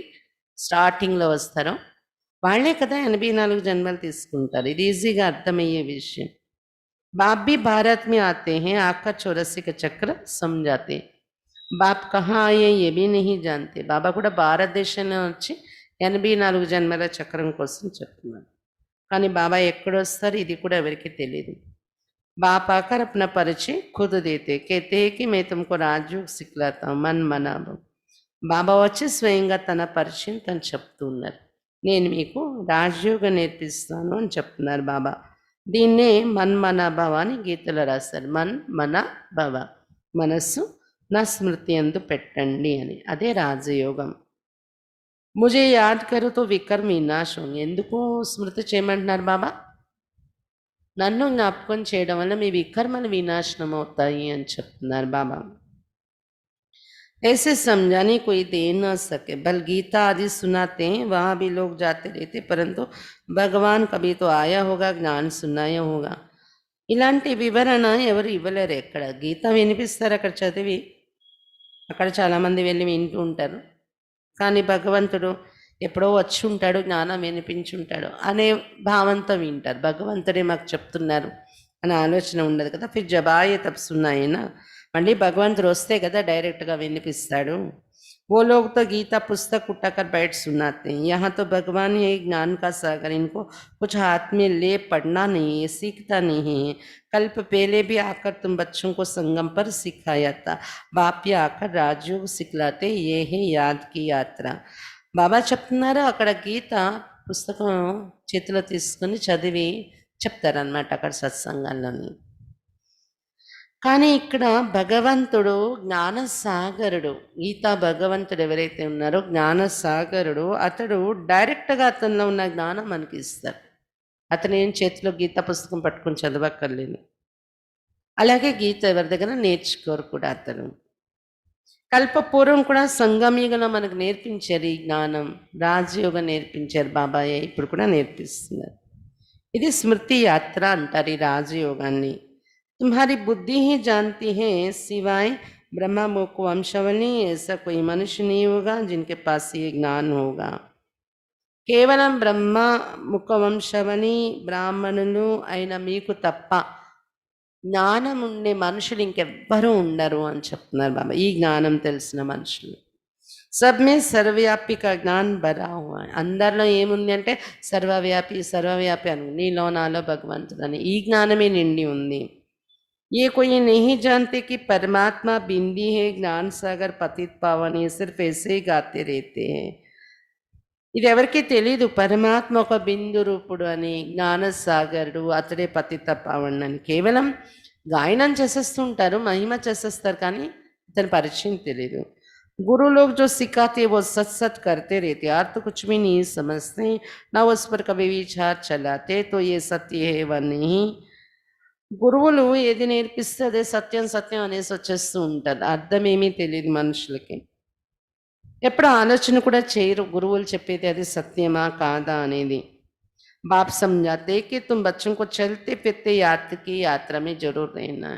స్టార్టింగ్లో వస్తారో వాళ్ళే కదా 84 జన్మలు తీసుకుంటారు. ఇది ఈజీగా అర్థమయ్యే విషయం. బాప్ भी भारत में आते हैं, आकर 84 का चक्र समझाते. బాప్ కహా ఆయే ఏ భీ నహీ జాన్తే. బాబా కూడా భారతదేశంలో వచ్చి 84 జన్మల చక్రం కోసం చెప్తున్నారు. కానీ బాబా ఎక్కడొస్తారు ఇది కూడా ఎవరికీ తెలీదు. बाप आकर अपना परिचय खुद देते, कहते हैं कि मैं तुमको राजयोग सिखलाता हूँ, मन मना भव. బాబా వచ్చి స్వయంగా తన పరిచయం తను చెప్తూ ఉన్నారు. నేను మీకు రాజయోగం నేర్పిస్తాను అని చెప్తున్నారు బాబా. దీన్నే మన్మన భవ అని గీతలో రాస్తారు. మన్ మన భవ, మనస్సు నా స్మృతి యందు పెట్టండి అని. అదే రాజయోగం. ముజే యాద్ కరు తో వికర్మ వినాశ్ హోంగే. ఎందుకు స్మృతి చేయమంటున్నారు బాబా? నన్ను జ్ఞాపకం చేయడం వల్ల మీ వికర్మలు వినాశనం అవుతాయి అని చెప్తున్నారు బాబా. ऐसे समझाने कोई दे न सके, बल गीता आदि सुनाते हैं, वहाँ भी लोग जाते रहते, परंतु भगवान कभी तो आया होगा, ज्ञान सुनाया होगा. ఇలాంటి వివరణ ఎవరు ఇవ్వలేరు. ఎక్కడ గీత వినిపిస్తారు, అక్కడ చదివి అక్కడ చాలామంది వెళ్ళి వింటూ ఉంటారు. కానీ భగవంతుడు ఎప్పుడో వచ్చి ఉంటాడు, జ్ఞానం వినిపించుంటాడు అనే భావంతో వింటారు. భగవంతుడే మాకు చెప్తున్నారు అనే ఆలోచన ఉండదు కదా. ఫిర్ జబాయే తప్స్ ఉన్నాయినా, మళ్ళీ భగవంతుడు వస్తే కదా డైరెక్ట్గా వినిపిస్తాడు. वो लोग तो गीता पुस्तक उठाकर बैठ सुनाते हैं. यहाँ तो भगवान ही ज्ञान का सागर, इनको कुछ हाथ में ले पढ़ना नहीं है, सीखता नहीं है. कल्प पहले भी आकर तुम बच्चों को संगम पर सिखाया था, बाप ही आकर राजयोग सिखलाते, ये है याद की यात्रा. బాబా చెప్తున్నారు. అక్కడ గీత పుస్తకం చేతిలో తీసుకుని చదివి చెప్తారనమాట అక్కడ సత్సంగాల్లోని. కానీ ఇక్కడ భగవంతుడు జ్ఞానసాగరుడు. గీతా భగవంతుడు ఎవరైతే ఉన్నారో జ్ఞానసాగరుడు, అతడు డైరెక్ట్గా అతనిలో ఉన్న జ్ఞానం మనకి ఇస్తారు. అతను ఏం చేతిలో గీతా పుస్తకం పట్టుకొని చదవక్కర్లేదు. అలాగే గీత ఎవరి దగ్గర నేర్చుకోరు కూడా. అతను కల్పపూర్వం కూడా సంగమయుగంలో మనకు నేర్పించారు ఈ జ్ఞానం. రాజయోగం నేర్పించారు బాబాయ్, ఇప్పుడు కూడా నేర్పిస్తున్నారు. ఇది స్మృతి యాత్ర అంటారు ఈ రాజయోగాన్ని. तुम्हारी बुद्धि ही जानती है, सिवाय ब्रह्मा मुख वंशावली ऐसा कोई मनुष्य नहीं होगा जिनके पास ये ज्ञान होगा. కేవలం బ్రహ్మ ముఖ వంశవని బ్రాహ్మణులు అయిన మీకు తప్ప జ్ఞానం ఉండే మనుషులు ఇంకెవ్వరూ ఉండరు అని చెప్తున్నారు బాబా. ఈ జ్ఞానం తెలిసిన మనుషులు సబ్మే సర్వవ్యాపిక జ్ఞాన్ భరా హువా. అందరిలో ఏముంది అంటే సర్వవ్యాపి అని, నీలో నాలో భగవంతుడు అని ఈ జ్ఞానమే నిండి ఉంది. ये कोई नहीं जानते कि परमात्मा बिंदी है, ज्ञान सागर पतित पावन, ये सिर्फ ऐसे ही गाते रहते हैं. ఇది ఎవరికి తెలీదు. పరమాత్మ ఒక బిందు రూపుడు అని, జ్ఞానసాగరుడు, అతడే పతిత పావన్ అని కేవలం గాయనం చేసేస్తుంటారు, మహిమ చేసేస్తారు, కానీ ఇతని పరిచయం తెలీదు. गुरु लोग जो सिखाते वो सच सच करते रहते, अर्थ कुछ भी नहीं समझते, ना उस पर कभी विचार चलाते, तो ये सत्य है व नहीं. గురువులు ఏది నేర్పిస్తే అదే సత్యం సత్యం అనేసి వచ్చేస్తూ ఉంటారు. అర్థం ఏమీ తెలియదు మనుషులకి. ఎప్పుడు ఆలోచన కూడా చేయరు గురువులు చెప్పేది అది సత్యమా కాదా అనేది. బాప్ సమझाते कि तुम बच्चों को चलते फिरते యాత్ర में जरूर रहना.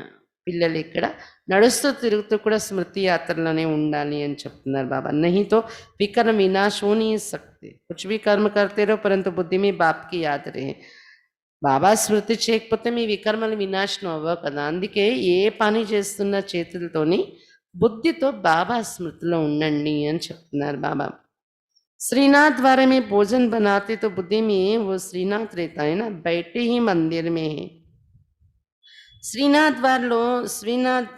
పిల్లలు ఇక్కడ నడుస్తూ తిరుగుతూ కూడా స్మృతి యాత్రలోనే ఉండాలి అని చెప్తున్నారు బాబా. नहीं तो विकर्म विनाश हो नहीं सकते, कुछ भी कर्म करते रहो परंतु बुद्धि में बाप की याद रहे. బాబా స్మృతి చేయకపోతే మీ వికర్మలు వినాశనం అవ్వవు కదా. అందుకే ఏ పని చేస్తున్న చేతులతోని బుద్ధితో బాబా స్మృతిలో ఉండండి అని చెప్తున్నారు బాబా. श्रीनाथ द्वारा में भोजन बनाते तो बुद्धि में वो श्रीनाथ रहता है ना, बैठे ही मंदिर में है. శ్రీనాథ్ వారిలో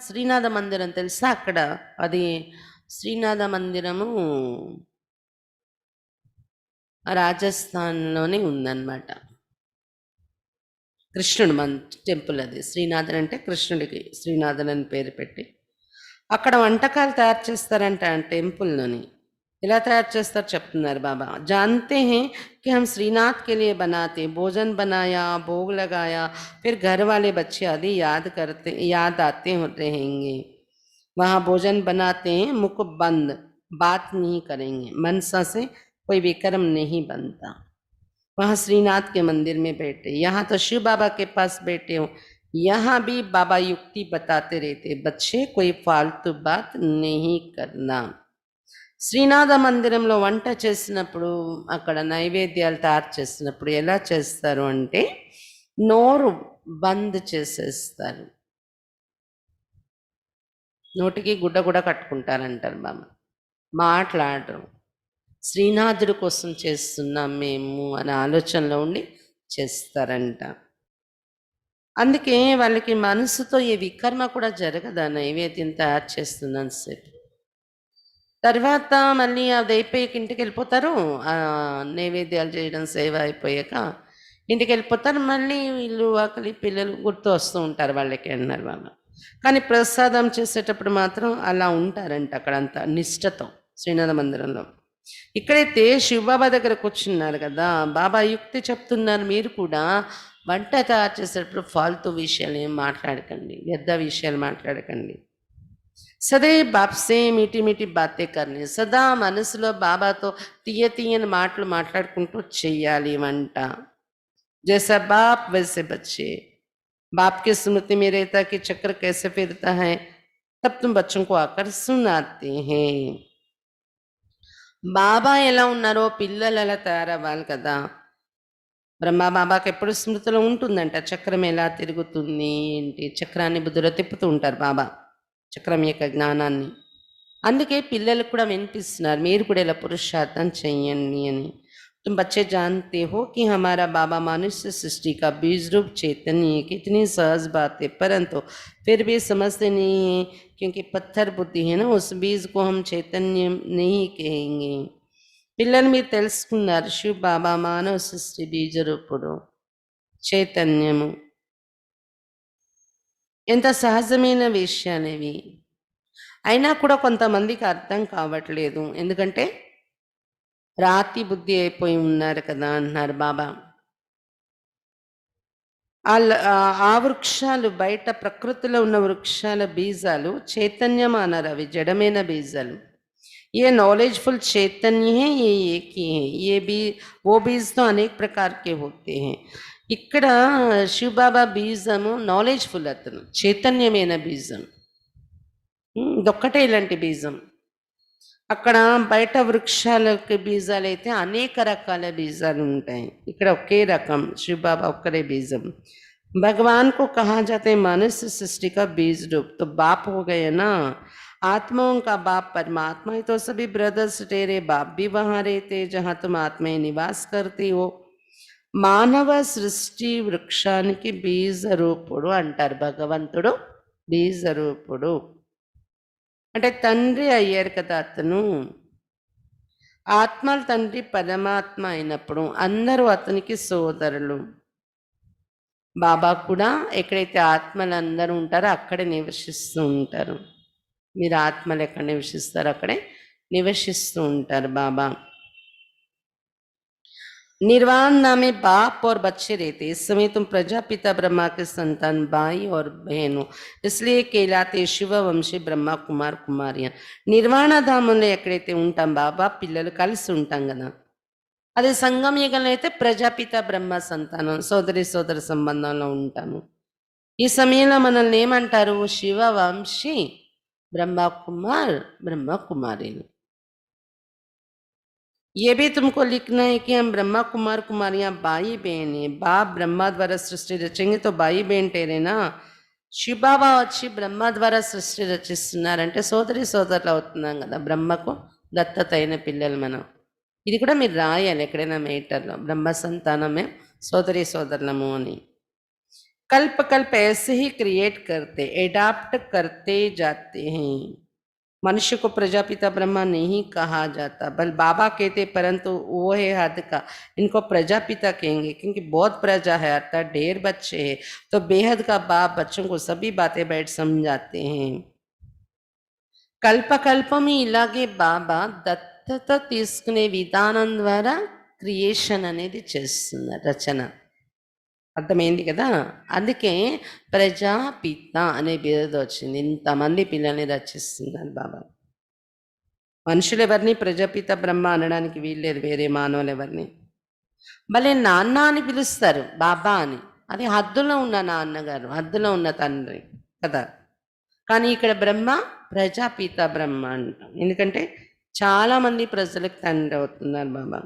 శ్రీనాథ మందిరం తెలుసా? అక్కడ అది శ్రీనాథ మందిరము రాజస్థాన్లోనే ఉందన్నమాట. కృష్ణుడు టెంపుల్ అది. శ్రీనాథన్ అంటే కృష్ణుడికి శ్రీనాథన్ అని పేరు పెట్టి అక్కడ వంటకాలు తయారు చేస్తారంట టెంపుల్లోని. ఎలా తయారు చేస్తారు చెప్తున్నారు బాబా. जानते हैं कि हम श्रीनाथ के लिए बनाते, भोजन बनाया, भोग लगाया, फिर घर वाले बच्चे आदि याद आते रहेंगे. वहाँ भोजन बनाते हैं, मुख बंद, बात नहीं करेंगे, मनसा से कोई विक्रम नहीं बनता. वहाँ श्रीनाथ के मंदिर में बैठे, यहाँ तो शिव बाबा के पास बैठे हो, यहाँ भी बाबा युक्ति बताते रहते, बच्चे कोई फालतू बात नहीं करना. శ్రీనాథ మందిరంలో వంట చేసినప్పుడు అక్కడ నైవేద్యాలు తయారు చేసినప్పుడు ఎలా చేస్తారు అంటే నోరు బంద్ చేసేస్తారు, నోటికి గుడ్డ కూడా కట్టుకుంటారంటారు బాబా, మాట్లాడరు. శ్రీనాథుడి కోసం చేస్తున్నాం మేము అనే ఆలోచనలో ఉండి చేస్తారంట. అందుకే వాళ్ళకి మనసుతో ఏ వికర్మ కూడా జరగదు ఆ నైవేద్యం తయారు చేస్తున్నంత సేపు. తర్వాత మళ్ళీ అది అయిపోయాక ఇంటికెళ్ళిపోతారు. నైవేద్యాలు చేయడం సేవ అయిపోయాక ఇంటికెళ్ళిపోతారు. మళ్ళీ వీళ్ళు ఆకలి పిల్లలు గుర్తు వస్తూ ఉంటారు వాళ్ళకి అన్నారు వాళ్ళు. కానీ ప్రసాదం చేసేటప్పుడు మాత్రం అలా ఉంటారంట అక్కడంతా నిష్టతో శ్రీనాథ మందిరంలో. ఇక్కడైతే శివబాబా దగ్గర కూర్చున్నారు కదా, బాబా యుక్తి చెప్తున్నారు, మీరు కూడా వంట తయారు చేసేటప్పుడు ఫాల్తూ విషయాలు ఏం మాట్లాడకండి, వ్యర్థ విషయాలు మాట్లాడకండి. సदैव बाप से मीठी मीठी बातें करनी, సదా మనసులో బాబాతో తీయ తీయని మాటలు మాట్లాడుకుంటూ చెయ్యాలి వంట. जैसा बाप वैसे बच्चे, बाप की स्मृति में रहता कि चक्र कैसे फिरता है, तब तुम बच्चों को आकर सुनाते हैं. బాబా ఎలా ఉన్నారో పిల్లలు అలా తయారవ్వాలి కదా. బ్రహ్మ బాబాకి ఎప్పుడు స్మృతిలో ఉంటుందంట చక్రం ఎలా తిరుగుతుంది ఏంటి, చక్రాన్ని బుద్ధిలో తిప్పుతూ ఉంటారు బాబా చక్రం యొక్క జ్ఞానాన్ని. అందుకే పిల్లలకు కూడా వినిపిస్తున్నారు, మీరు కూడా ఇలా పురుషార్థం చెయ్యండి అని. तुम बच्चे जानते हो कि हमारा बाबा मनुष्य सृष्टि का बीज रूप चैतन्य है. कितनी सहज बात है, परंतु फिर भी समझते नहीं है क्योंकि पत्थर बुद्धि है ना, उस बीज को हम चैतन्य नहीं कहेंगे. పిల్లలు మీరు తెలుసుకున్నారు, శివ బాబా మానవ సృష్టి బీజ రూపుడు చైతన్యము. ఎంత సహజమైన విషయాలు ఇవి. అయినా కూడా కొంతమందికి అర్థం కావట్లేదు, ఎందుకంటే రాతి బుద్ధి అయిపోయి ఉన్నారు కదా అంటున్నారు బాబా. ఆ వృక్షాలు బయట ప్రకృతిలో ఉన్న వృక్షాల బీజాలు చైతన్యం అన్నారు, అవి జడమైన బీజాలు. ये नॉलेजफुल चैतन्य है, ये एक ही है. ये भी वो बीज तो अनेक प्रकार के होते हैं. ఇక్కడ శివబాబా బీజము నాలెడ్జ్ఫుల్, అతను చైతన్యమైన బీజం. ఇదొక్కటే ఇలాంటి బీజం. అక్కడ బయట వృక్షాలకి బీజాలు అయితే అనేక రకాల బీజాలు ఉంటాయి, ఇక్కడ ఒకే రకం శివబాబా ఒక్కరే బీజం. भगवान को कहा जाता है मनुष्य सृष्टि का बीज रूप. तो बाप हो गए ना, आत्माओं का बाप परमात्मा ही. तो सभी ब्रदर्स तेरे बाप भी वहां रहते जहां तुम आत्मा निवास करती हो. మానవ సృష్టి వృక్షానికి బీజ రూపుడు అంటారు భగవంతుడు. బీజ రూపుడు అంటే తండ్రి అయ్యారు కదా అతను. ఆత్మల తండ్రి పరమాత్మ అయినప్పుడు అందరూ అతనికి సోదరులు. బాబా కూడా ఎక్కడైతే ఆత్మలు అందరూ ఉంటారో అక్కడే నివసిస్తూ ఉంటారు. మీరు ఆత్మలు ఎక్కడ నివసిస్తారో అక్కడే నివసిస్తూ ఉంటారు బాబా. निर्वाण नामे बाप और बच्चे रहते. इस समय तुम प्रजापिता ब्रह्मा के संतान भाई और बहन हो, इसलिए कहलाते शिव వంశీ బ్రహ్మ కుమార్ కుమార్య. నిర్వాణ ధామంలో ఎక్కడైతే ఉంటాం బాబా పిల్లలు కలిసి ఉంటాం కదా, అదే సంగమ యుగంలో అయితే ప్రజాపిత బ్రహ్మ సంతానం సోదరి సోదర సంబంధంలో ఉంటాము. ఈ సమయంలో మనల్ని ఏమంటారు, శివ వంశీ బ్రహ్మ కుమార్ బ్రహ్మ కుమారిలు. ये भी तुमको लिखना है कि हम ब्रह्मा कुमार कुमारियाँ भाई बहन है. बाप ब्रह्मा द्वारा सृष्टि रचेंगे तो भाई बहन तेरे ना. శివబాబా వచ్చి బ్రహ్మ ద్వారా సృష్టి రచిస్తున్నారంటే సోదరి సోదరులు అవుతున్నాం కదా, బ్రహ్మకు దత్తత అయిన పిల్లలు మనం. ఇది కూడా మీరు రాయాలి ఎక్కడైనా మేటర్లో, బ్రహ్మ సంతానమే సోదరి సోదరులము అని. కల్ప కల్ప ऐसे ही क्रिएट करते एडाप्ट करते जाते हैं. मनुष्य को प्रजापिता ब्रह्मा नहीं कहा जाता, बल बाबा कहते, परंतु वो है हद का. इनको प्रजापिता कहेंगे क्योंकि बहुत प्रजा है अर्थात ढेर बच्चे हैं, तो बेहद का बाप बच्चों को सभी बातें बैठ समझाते हैं. కల్ప కల్పం ఇలాగే బాబా దత్తత తీసుకునే విధానం ద్వారా క్రియేషన్ అనేది చేస్తున్నారు, రచన. అర్థమైంది కదా. అందుకే ప్రజాపిత అనే బిరుదు వచ్చింది. ఇంతమంది పిల్లల్ని రచిస్తున్నారు బాబా. మనుషులు ఎవరిని ప్రజాపిత బ్రహ్మ అనడానికి వీల్లేదు, వేరే మానవులు ఎవరిని. భలే నాన్న అని పిలుస్తారు బాబా అని, అది హద్దులో ఉన్న నాన్నగారు, హద్దులో ఉన్న తండ్రి కదా. కానీ ఇక్కడ బ్రహ్మ ప్రజాపిత బ్రహ్మ అంటాం, ఎందుకంటే చాలామంది ప్రజలకు తండ్రి అవుతున్నారు బాబా.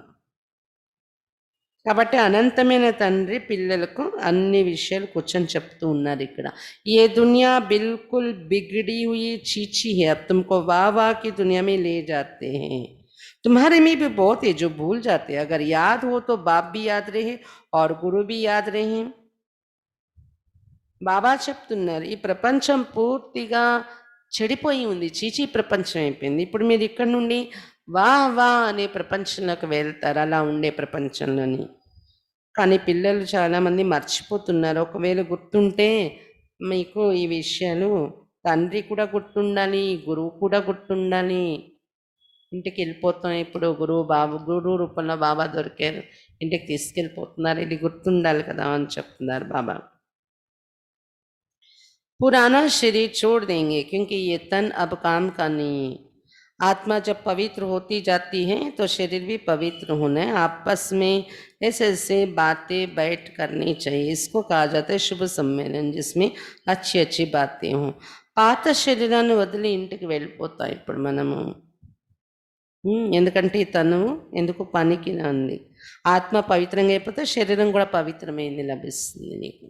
కాబట్టి అనంతమైన తండ్రి పిల్లలకు అన్ని విషయాలు కూర్చొని చెప్తూ ఉన్నారు ఇక్కడ. ఏ దునియా బిల్కుల్ బిగడి హుయి చీచి హై, అబ్ తుమ్కో వా వా కి దునియా మే లే జాతే హై. तुम्हारे में भी बहुत है जो भूल जाते हैं। अगर याद हो तो बाप भी याद रहे और गुरु भी याद रहे। బాబా చెప్తున్నారు ఈ ప్రపంచం పూర్తిగా చెడిపోయి ఉంది, చీచీ ప్రపంచం అయిపోయింది. ఇప్పుడు మీరు ఇక్కడ నుండి వా వా అనే ప్రపంచంలోకి వెళ్తారు, అలా ఉండే ప్రపంచంలోని. కానీ పిల్లలు చాలామంది మర్చిపోతున్నారు. ఒకవేళ గుర్తుంటే మీకు ఈ విషయాలు, తండ్రి కూడా గుర్తుండాలి, గురువు కూడా గుర్తుండాలి. ఇంటికి వెళ్ళిపోతాం, ఇప్పుడు గురువు రూపంలో బాబా దొరికారు, ఇంటికి తీసుకెళ్ళిపోతున్నారు, ఇది గుర్తుండాలి కదా అని చెప్తున్నారు బాబా. पुराना शरीर छोड़ देंगे क्योंकि ये तन अब काम का नहीं है। आत्मा जब पवित्र होती जाती है तो शरीर भी पवित्र होना है। आपस में ऐसे ऐसे बातें बैठ करनी चाहिए। इसको कहा जाता है शुभ सम्मेलन, जिसमें अच्छी अच्छी बातें हों। పాత శరీరాన్ని వదిలి ఇంటికి వెళ్ళిపోతాం ఇప్పుడు మనము. ఎందుకంటే తను ఎందుకు పనికి ఉంది. ఆత్మ పవిత్రంగా అయిపోతే శరీరం కూడా పవిత్రమైంది లభిస్తుంది నీకు.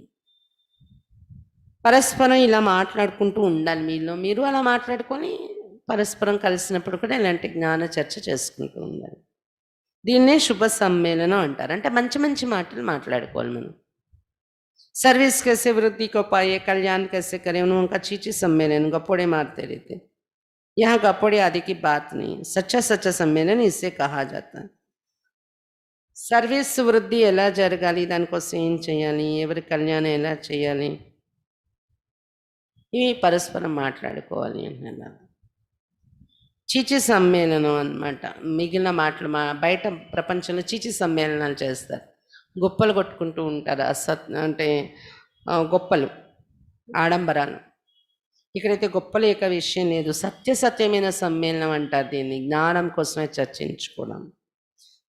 పరస్పరం ఇలా మాట్లాడుకుంటూ ఉండాలి మీలో మీరు. అలా మాట్లాడుకొని పరస్పరం కలిసినప్పుడు కూడా ఇలాంటి జ్ఞాన చర్చ చేసుకుంటూ ఉండాలి. దీన్నే శుభ సమ్మేళనం అంటారు. అంటే మంచి మంచి మాటలు మాట్లాడుకోవాలి మనం. सर्विस कैसे वृद्धि को पाए, कल्याण कैसे करें, उनका चीची सम्मेलन गप्पोड़े मारते रहते। यहाँ गप्पोड़े आदि की बात नहीं है, सच्चा सच्चा सम्मेलन इसे कहा जाता है. సర్వీస్ వృద్ధి ఎలా జరగాలి, దానికోసం ఏం చేయాలి, ఎవరి కళ్యాణం ఎలా చేయాలి, ఇవి పరస్పరం మాట్లాడుకోవాలి అంటున్నారు. చీచి సమ్మేళనం అన్నమాట. మిగిలిన మాటలు బయట ప్రపంచంలో చీచి సమ్మేళనాలు చేస్తారు, గొప్పలు కొట్టుకుంటూ ఉంటారు. అంటే గొప్పలు, ఆడంబరాలు. ఇక్కడైతే గొప్పలు ఏక విషయం లేదు, సత్యమైన సమ్మేళనం అంటారు దీన్ని. జ్ఞానం కోసమే చర్చించుకోవడం.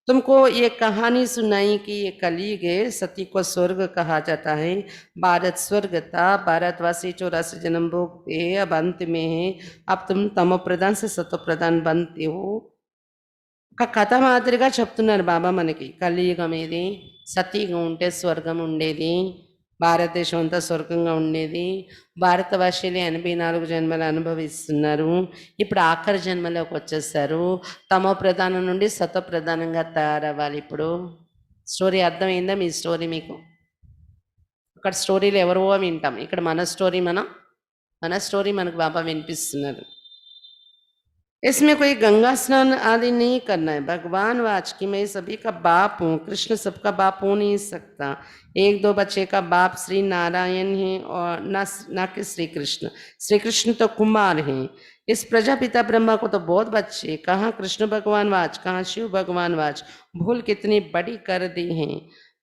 तुमको ये कहानी सुनाई कि ये कलयुग है, सती को स्वर्ग कहा जाता है, भारत स्वर्ग था, भारतवासी 84 जन्म भोगते हैं, अब अंत में है, अब तुम तमो प्रधान से सतो प्रधान बनते हो. ఒక కథ మాదిరిగా చెప్తున్నారు బాబా మనకి. కలియుగం ఇది, సతీగా ఉంటే స్వర్గం ఉండేది, భారతదేశం అంతా స్వర్గంగా ఉండేది, భారతవాసులే 84 జన్మలు అనుభవిస్తున్నారు, ఇప్పుడు ఆఖరి జన్మలోకి వచ్చేసారు, తమో ప్రధానం నుండి సతో ప్రధానంగా తయారవ్వాలి. ఇప్పుడు స్టోరీ అర్థమైందా మీ స్టోరీ మీకు? అక్కడ స్టోరీలు ఎవరో వింటాం, ఇక్కడ మన స్టోరీ మనకు బాబా వినిపిస్తున్నారు. इसमें कोई गंगा स्नान आदि नहीं करना है। भगवान वाच कि मैं सभी का बाप हूँ, कृष्ण सबका बाप हो नहीं सकता। एक दो बच्चे का बाप श्री नारायण है और ना कि श्री कृष्ण तो कुमार हैं। इस प्रजापिता ब्रह्मा को तो बहुत बच्चे, कहाँ कृष्ण भगवान वाच, कहाँ शिव भगवान वाच, भूल कितनी बड़ी कर दी है.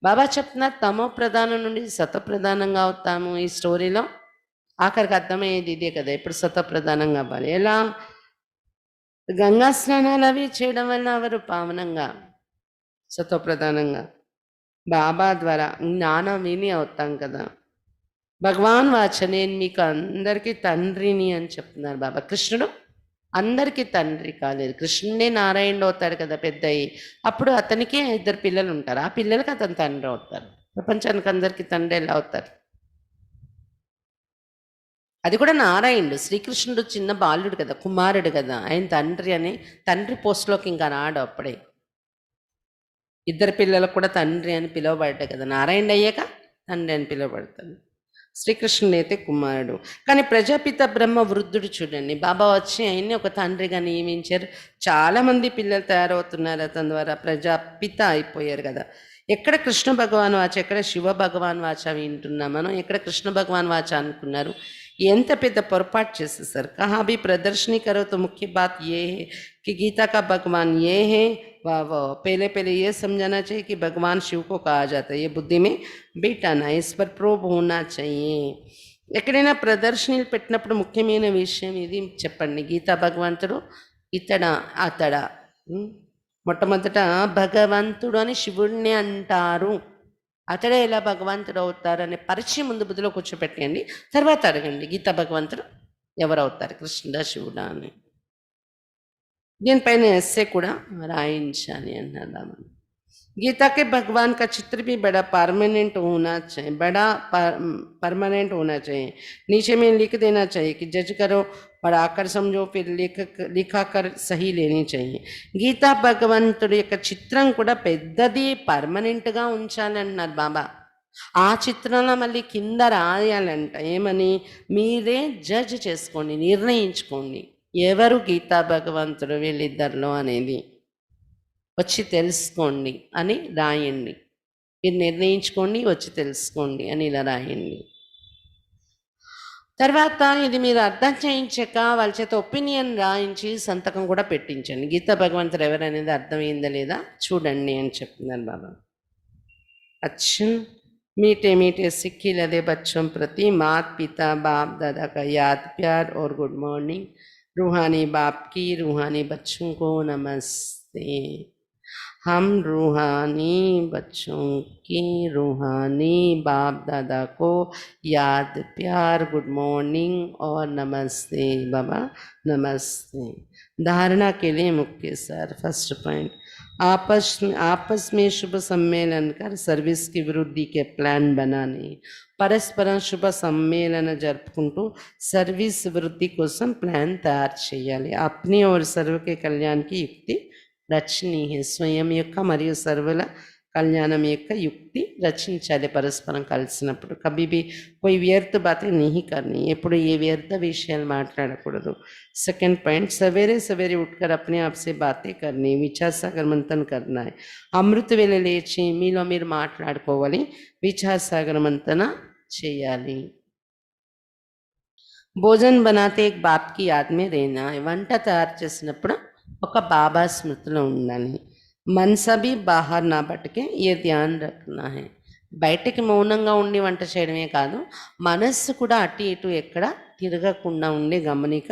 బాబా చెప్తున్న తమో ప్రధానం నుండి సత ప్రధానంగా అవుతాము. ఈ స్టోరీలో ఆఖరికి అర్థమయ్యేది ఇదే కదా, ఇప్పుడు సత ప్రధానంగా అవ్వాలి. ఎలా? గంగా స్నానాలు అవి చేయడం వల్ల ఎవరు పావనంగా, సతోప్రధానంగా బాబా ద్వారా జ్ఞానం విని అవుతాం కదా. భగవాన్ వాచ నేను మీకు అందరికీ తండ్రిని అని చెప్తున్నారు బాబా. కృష్ణుడు అందరికీ తండ్రి కాలేదు, కృష్ణుడే నారాయణుడు అవుతాడు కదా పెద్ద అయ్యి. అప్పుడు అతనికి 2 పిల్లలు ఉంటారు, ఆ పిల్లలకి అతను తండ్రి అవుతారు. ప్రపంచానికి అందరికీ తండ్రి ఎలా అవుతారు? అది కూడా నారాయణుడు. శ్రీకృష్ణుడు చిన్న బాలుడు కదా, కుమారుడు కదా, ఆయన తండ్రి పోస్ట్లోకి ఇంకా రాడు. అప్పుడే 2 పిల్లలకు కూడా తండ్రి అని పిలువబడ్డాడు కదా. నారాయణుడు అయ్యాక తండ్రి అని పిలువబడతాడు. శ్రీకృష్ణుడు అయితే కుమారుడు. కానీ ప్రజాపిత బ్రహ్మ వృద్ధుడు చూడండి, బాబా వచ్చి ఆయన్ని ఒక తండ్రిగా నియమించారు. చాలామంది పిల్లలు తయారవుతున్నారు అతని ద్వారా, ప్రజాపిత అయిపోయారు కదా. ఎక్కడ కృష్ణ భగవాన్ వాచ, ఎక్కడ శివ భగవాన్ వాచ వింటున్నాం మనం, ఎక్కడ కృష్ణ భగవాన్ వాచ అనుకున్నారు. ఎంత పెద్ద పొరపాటు చేసేసారు. कहाँ भी प्रदर्शनी करो तो मुख्य बात ये है कि गीता का भगवान ये है, वाह पहले ये समझाना चाहिए कि भगवान शिव को कहा जाता है. ये बुद्धि में बिठाना, इस पर प्रोब होना चाहिए. ఎక్కడైనా ప్రదర్శనలు పెట్టినప్పుడు ముఖ్యమైన విషయం ఇది చెప్పండి. గీతా భగవంతుడు ఇతడా అతడా? మొట్టమొదట భగవంతుడు అని శివుడిని అంటారు, అతడే ఎలా భగవంతుడు అవుతారు అనే పరిచయం ముందు బుద్ధిలో కూర్చోపెట్టండి. తర్వాత అడగండి గీతా భగవంతుడు ఎవరు అవుతారు, కృష్ణుడా శివుడా అని. దీనిపైన ఎస్సే కూడా రాయించాలి అన్నారు. गीता के भगवान का चित्र भी बड़ा परमानेंट होना चाहिए, बड़ा परमानेंट होना चाहिए। नीचे में लिख देना चाहिए कि जज करो और आकर समझो, फिर लिखा कर सही लेनी चाहिए. గీతా భగవంతుడి యొక్క చిత్రం కూడా పెద్దది పర్మనెంట్గా ఉంచాలన్నారు బాబా. ఆ చిత్రంలో మళ్ళీ కింద రాయాలంట ఏమని, మీరే జడ్జ్ చేసుకోండి, నిర్ణయించుకోండి ఎవరు గీతా భగవంతుడు వీళ్ళిద్దరిలో అనేది వచ్చి తెలుసుకోండి అని రాయండి. మీరు నిర్ణయించుకోండి, వచ్చి తెలుసుకోండి అని ఇలా రాయండి. తర్వాత ఇది మీరు అర్థం చేయించాక వాళ్ళ చేత ఒపీనియన్ రాయించి సంతకం కూడా పెట్టించండి. గీతా భగవంతుడు ఎవరనేది అర్థమైందా లేదా చూడండి అని చెప్తున్నారు బాబా. अच्छा, मीठे मीठे सिक्की लदे बच्चों प्रति मात पिता बाप दादा का याद प्यार और गुड मॉर्निंग. रूहानी बाप की रूहानी बच्चों को नमस्ते. हम रूहानी बच्चों की रूहानी बाप दादा को याद प्यार गुड मॉर्निंग और नमस्ते बाबा, नमस्ते. धारणा के लिए मुख्य सार. फर्स्ट पॉइंट, आपस में शुभ सम्मेलन कर सर्विस की वृद्धि के प्लान बनाने. పరస్పరం శుభ సమ్మేళన జరుపుకుంటూ సర్వీస్ వృద్ధి కోసం ప్లాన్ తయారు చేయాలి. అప్ని और सर्व के कल्याण की युक्ति రచనీ హే. స్వయం యొక్క మరియు సర్వుల కళ్యాణం యొక్క యుక్తి రచించాలి పరస్పరం కలిసినప్పుడు. కభీ भी कोई व्यर्थ बातें नहीं करनी, ఎప్పుడు ఏ వ్యర్థ విషయాలు మాట్లాడకూడదు. सेकंड पॉइंट, सवेरे सवेरे उठकर अपने आप से बातें करनी, विचार सागर मंथन करना है. అమృత వేళ లేచి మీలో మీరు మాట్లాడుకోవాలి, విచార సాగర మంతన చేయాలి. భోజन बनाते एक बाप की याद में रहना है. వంట తయారు చేసినప్పుడు ఒక బాబా స్మృతిలో ఉండాలి. मन सभी बाहर ना भटके ये ध्यान रखना है. బయటికి మౌనంగా ఉండి వంట చేయడమే కాదు, మనస్సు కూడా అటు ఇటు ఎక్కడ తిరగకుండా ఉండే గమనిక